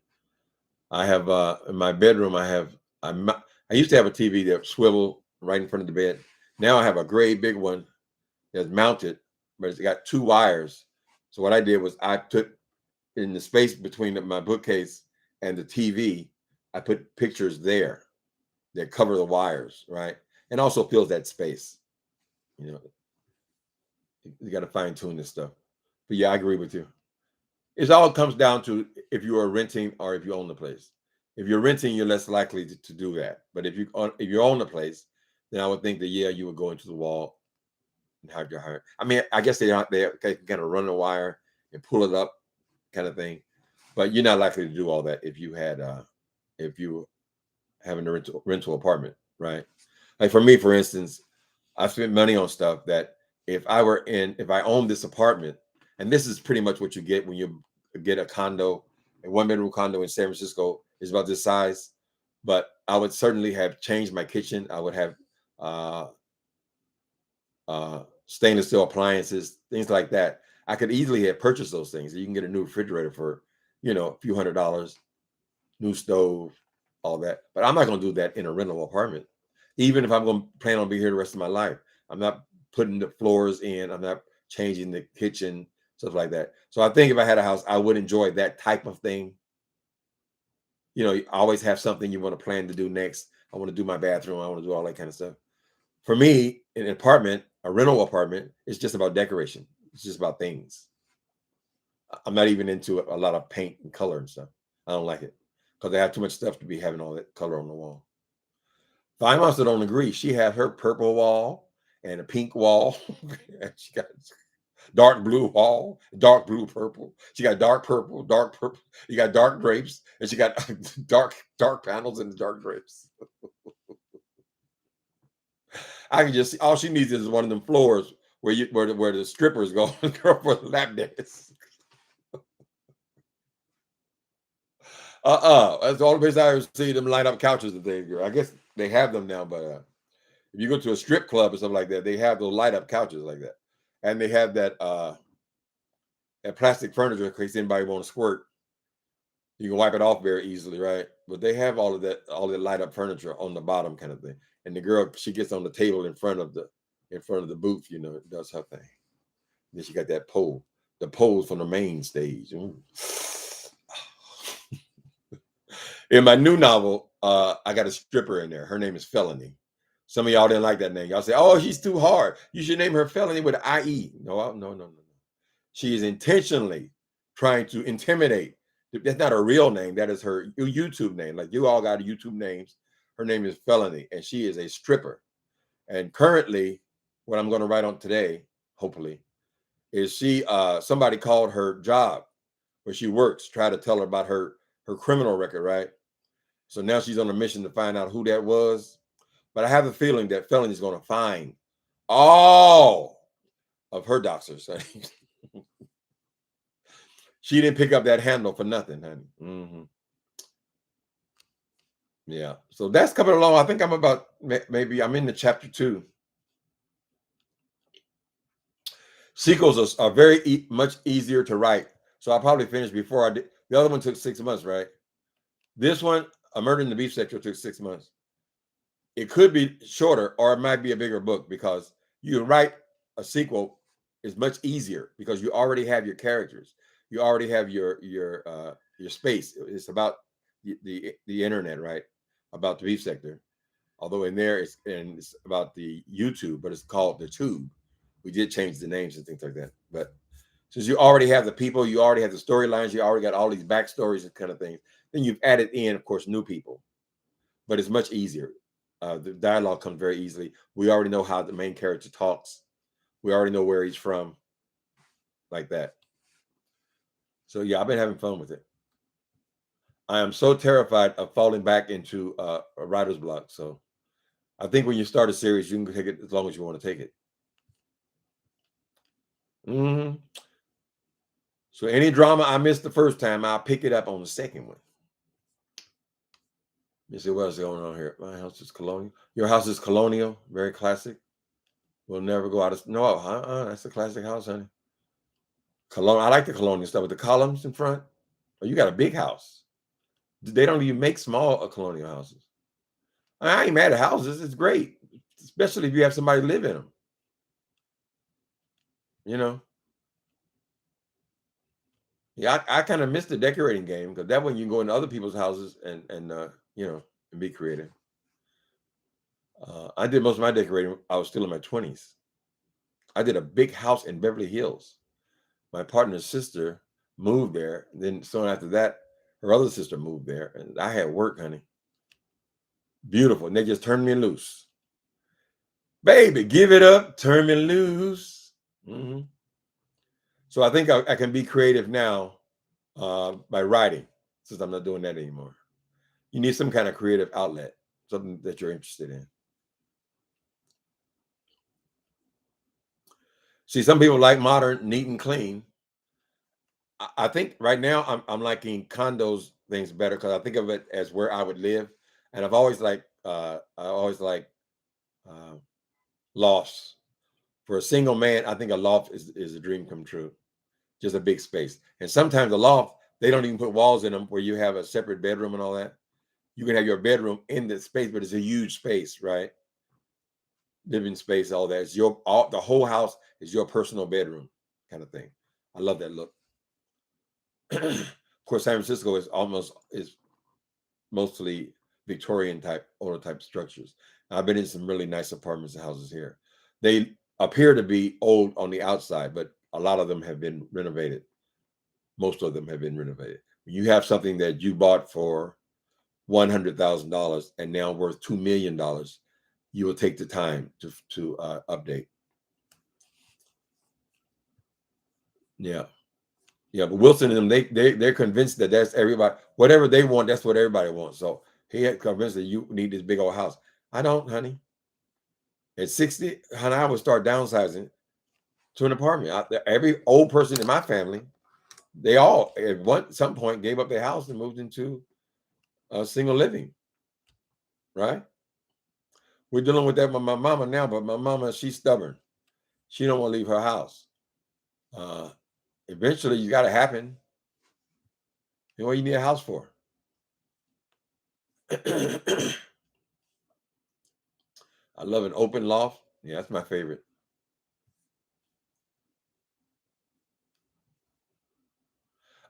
I have in my bedroom. I used to have a TV that swiveled right in front of the bed. Now I have a gray big one that's mounted, but it's got 2 wires. So what I did was I put in the space between my bookcase and the TV, I put pictures there that cover the wires, right? And also fills that space. You know, you got to fine tune this stuff. But yeah, I agree with you. It all comes down to if you are renting or if you own the place. If you're renting, you're less likely to do that. But if you own the place, then I would think that you would go into the wall and have your hire. I mean, I guess they can kind of run the wire and pull it up, kind of thing. But you're not likely to do all that if you having a rental apartment, right? Like for me, for instance, I spent money on stuff that if I owned this apartment, and this is pretty much what you get when you get a 1-bedroom condo in San Francisco is about this size, but I would certainly have changed my kitchen. I would have stainless steel appliances, things like that. I could easily have purchased those things. You can get a new refrigerator for, a few $100s, new stove, all that. But I'm not going to do that in a rental apartment. Even if I'm going to plan on being here the rest of my life, I'm not putting the floors in. I'm not changing the kitchen, stuff like that. So I think if I had a house, I would enjoy that type of thing. You always have something you want to plan to do next. I want to do my bathroom. I want to do all that kind of stuff. For me, an apartment, a rental apartment, it's just about decoration. It's just about things. I'm not even into a lot of paint and color and stuff. I don't like it because they have too much stuff to be having all that color on the wall. Fine Monster don't agree. She had her purple wall and a pink wall. And she got dark blue wall, dark blue purple. She got dark purple. You got dark drapes, and she got dark panels and dark drapes. I can just see all she needs is one of them floors where the strippers go for the lap dance. That's the only place I ever see them light up couches and things. I guess they have them now, but if you go to a strip club or something like that, they have those light up couches like that, and they have that plastic furniture in case anybody want to squirt. You can wipe it off very easily, right? But they have all that light up furniture on the bottom, kind of thing. And the girl, she gets on the table in front of the booth, does her thing. Then she got that pole, the poles from the main stage. In my new novel, I got a stripper in there. Her name is Felony. Some of y'all didn't like that name. Y'all say, "Oh, she's too hard. You should name her Felony with an IE." No. She is intentionally trying to intimidate. That's not her real name. That is her YouTube name. Like, you all got YouTube names. Her name is Felony, and she is a stripper. And currently, what I'm going to write on today, hopefully, is somebody called her job where she works, try to tell her about her criminal record, right? So now she's on a mission to find out who that was. But I have a feeling that Felony is going to find all of her doxers. She didn't pick up that handle for nothing, honey. Mm-hmm. Yeah. So that's coming along. I think I'm about, maybe I'm in the chapter 2. Sequels are very much easier to write. So I'll probably finish before I did. The other one took 6 months, right? This one, A Murder in the Beef Sector, took 6 months. It could be shorter, or it might be a bigger book, because you write a sequel is much easier because you already have your characters. You already have your space. It's about the internet, right? About the beef sector. Although in there it's about the YouTube, but it's called the Tube. We did change the names and things like that. But since you already have the people, you already have the storylines, you already got all these backstories and kind of things, then you've added in, of course, new people. But it's much easier. The dialogue comes very easily. We already know how the main character talks. We already know where he's from, like that. So yeah, I've been having fun with it. I am so terrified of falling back into a writer's block. So I think when you start a series, you can take it as long as you want to take it. Mm-hmm. So any drama I missed the first time, I'll pick it up on the second one. You see what else is going on here? My house is colonial. Your house is colonial, very classic. We'll never go out of that's a classic house, honey. I like the colonial stuff with the columns in front. Oh, you got a big house. They don't even make small colonial houses. I ain't mad at houses. It's great, especially if you have somebody live in them. Yeah, I kind of missed the decorating game, because that one you can go into other people's houses and be creative. I did most of my decorating. I was still in my 20s. I did a big house in Beverly Hills. My partner's sister moved there. Then soon after that, her other sister moved there, and I had work, honey. Beautiful. And they just turned me loose. Baby, give it up. Turn me loose. Mm-hmm. So I think I can be creative now by writing, since I'm not doing that anymore. You need some kind of creative outlet, something that you're interested in. See, some people like modern, neat and clean. I think right now I'm liking condos things better, because I think of it as where I would live, and I've always liked lofts. For a single man, I think a loft is a dream come true. Just a big space. And sometimes a loft, they don't even put walls in them where you have a separate bedroom and all that. You can have your bedroom in the space, but it's a huge space, right? Living space, all that. The whole house is your personal bedroom, kind of thing. I love that look. Of course, San Francisco is mostly Victorian type, older type structures. I've been in some really nice apartments and houses here. They appear to be old on the outside, but a lot of them have been renovated. Most of them have been renovated. You have something that you bought for $100,000 and now worth $2 million, you will take the time to update. Yeah. Yeah, but Wilson and them, they're convinced that that's everybody, whatever they want, that's what everybody wants. So he had convinced that you need this big old house. I don't, honey. At 60, honey, I would start downsizing to an apartment. Every old person in my family, they all at some point gave up their house and moved into a single living. Right? We're dealing with that with my mama now, but my mama, she's stubborn. She don't want to leave her house. Eventually, you got to happen. You know what you need a house for? I love an open loft. Yeah, that's my favorite.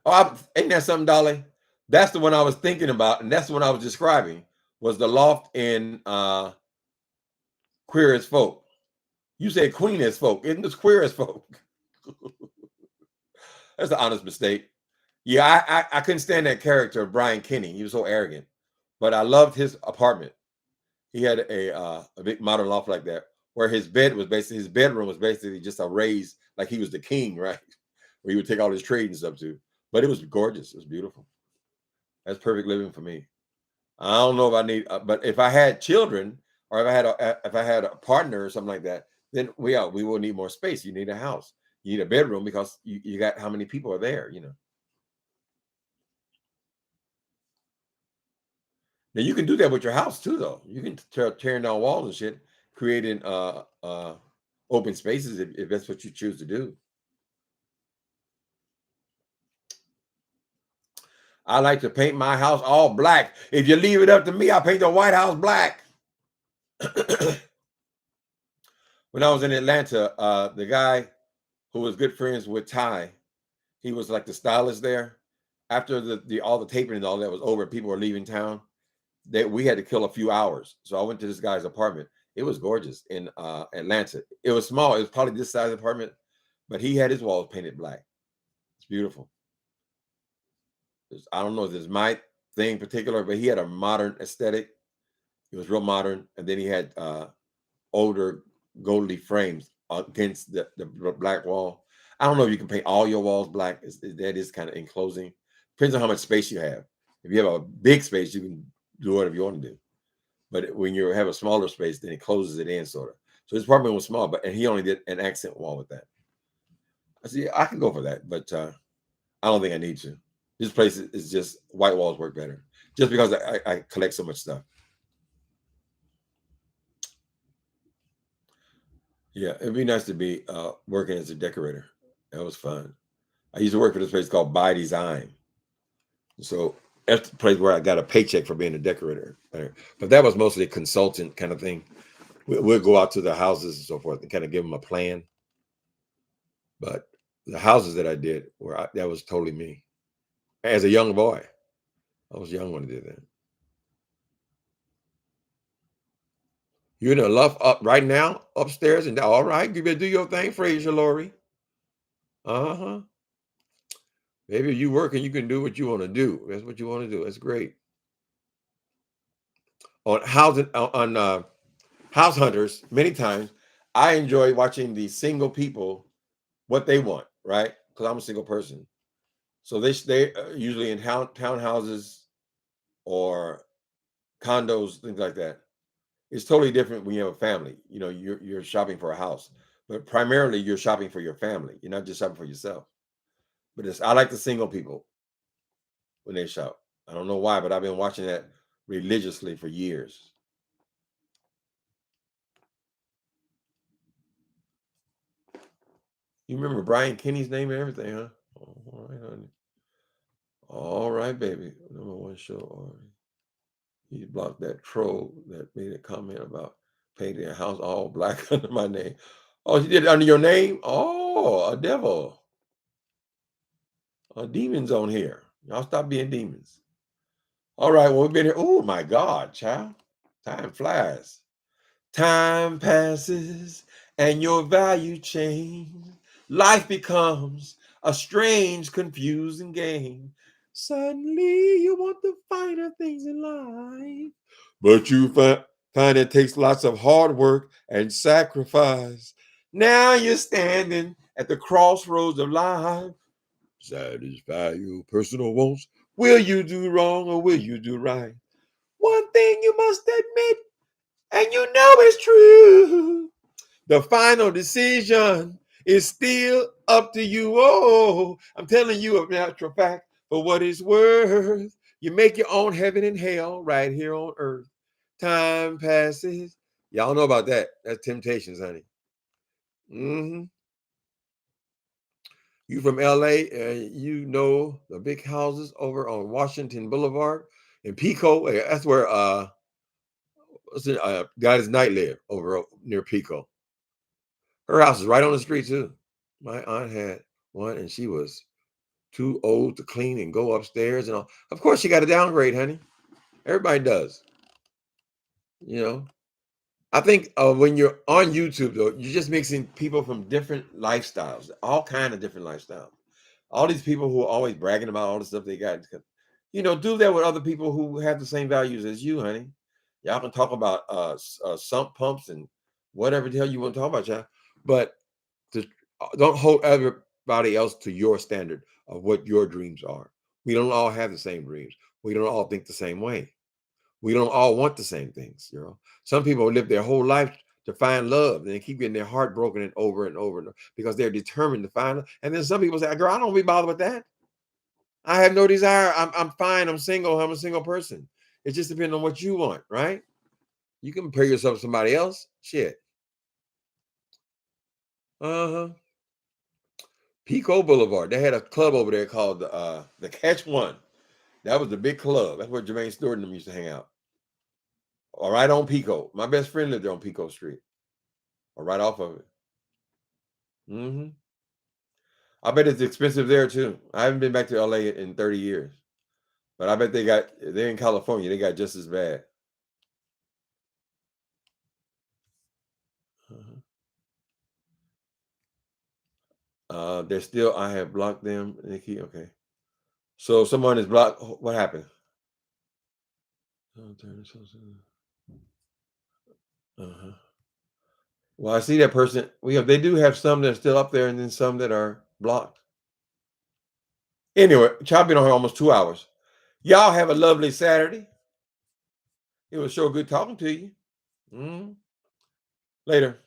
Oh, ain't that something, Dolly? That's the one I was thinking about, and that's the one I was describing. Was the loft in Queer as Folk? You said Queen as Folk, isn't this Queer as Folk? That's an honest mistake. Yeah, I couldn't stand that character of Brian Kenny. He was so arrogant, but I loved his apartment. He had a big modern loft like that, where his bedroom was basically just a raised, like he was the king, right? Where he would take all his trade and stuff to. But it was gorgeous. It was beautiful. That's perfect living for me. I don't know if I need, but if I had children or if I had a partner or something like that, then we will need more space. You need a house. You need a bedroom because you got how many people are there, you know. Now you can do that with your house too, though. You can tearing down walls and shit, creating open spaces if that's what you choose to do. I like to paint my house all black. If you leave it up to me, I'll paint the White House black. When I was in Atlanta, the guy who was good friends with Ty, he was like the stylist there. After all the taping and all that was over, people were leaving town. We had to kill a few hours. So I went to this guy's apartment. It was gorgeous in Atlanta. It was small. It was probably this size apartment, but he had his walls painted black. It's beautiful. I don't know if this is my thing in particular, but he had a modern aesthetic. It was real modern. And then he had older goldy frames against the black wall. I don't know if you can paint all your walls black. That is kind of enclosing. Depends on how much space you have. If you have a big space, you can do whatever you want to do. But when you have a smaller space, then it closes it in sort of. So his apartment was small, and he only did an accent wall with that. I said, yeah, I can go for that, but I don't think I need to. This place is just white walls work better, just because I collect so much stuff. Yeah, it'd be nice to be working as a decorator. That was fun. I used to work for this place called By Design. So that's the place where I got a paycheck for being a decorator. But that was mostly a consultant kind of thing. We'll go out to the houses and so forth and kind of give them a plan. But the houses that I did that was totally me. As a young boy, I was young when I did that. You're in a loft up right now, upstairs, and all right, you better do your thing, Fraser Lori. Uh-huh. Maybe you work and you can do what you want to do. That's what you want to do. That's great. On House Hunters, many times I enjoy watching the single people what they want, right? Because I'm a single person. So they usually in townhouses or condos, things like that. It's totally different when you have a family. You know, you're shopping for a house, but primarily you're shopping for your family. You're not just shopping for yourself. But I like the single people when they shop. I don't know why, but I've been watching that religiously for years. You remember Brian Kenny's name and everything, huh? Oh, all right, honey. All right, baby. Number one show. All right. He blocked that troll that made a comment about painting a house all black under my name. Oh, she did it under your name? Oh, a devil. Demons on here. Y'all stop being demons. All right, well, we've been here. Oh, my God, child. Time flies. Time passes and your value changes. Life becomes a strange, confusing game. Suddenly you want the finer things in life, but you find it takes lots of hard work and sacrifice. Now you're standing at the crossroads of life. Satisfy your personal wants. Will you do wrong or will you do right? One thing you must admit, and you know it's true. The final decision is still up to you. Oh, I'm telling you a natural fact for what it's worth. You make your own heaven and hell right here on earth. Time passes. Y'all know about that. That's Temptations, honey. Mm-hmm. You from LA, you know the big houses over on Washington Boulevard in Pico. That's where Gladys Knight lived over near Pico. Her house is right on the street too. My aunt had one, and she was too old to clean and go upstairs and all. Of course, she got to downgrade, honey. Everybody does. You know, I think when you're on YouTube, though, you're just mixing people from different lifestyles, all kind of different lifestyles. All these people who are always bragging about all the stuff they got, you know, do that with other people who have the same values as you, honey. Y'all can talk about sump pumps and whatever the hell you want to talk about, y'all. But don't hold everybody else to your standard of what your dreams are. We don't all have the same dreams. We don't all think the same way. We don't all want the same things. You know, some people live their whole life to find love, and they keep getting their heart broken and over and over because they're determined to find it. And then some people say, "Girl, I don't be bothered with that. I have no desire. I'm fine. I'm single. I'm a single person. It just depends on what you want, right? You can compare yourself to somebody else. Shit. Uh-huh. Pico Boulevard. They had a club over there called the Catch One. That was the big club. That's where Jermaine Stewart and them used to hang out. Or right on Pico. My best friend lived there on Pico Street. Or right off of it. Mm-hmm. I bet it's expensive there too. I haven't been back to LA in 30 years. But I bet they're in California. They got just as bad. They're still, I have blocked them, Nikki. Okay. So someone is blocked. What happened? Uh-huh. Well, I see that person. They do have some that are still up there and then some that are blocked. Anyway, Chop been on here almost 2 hours. Y'all have a lovely Saturday. It was sure good talking to you. Later.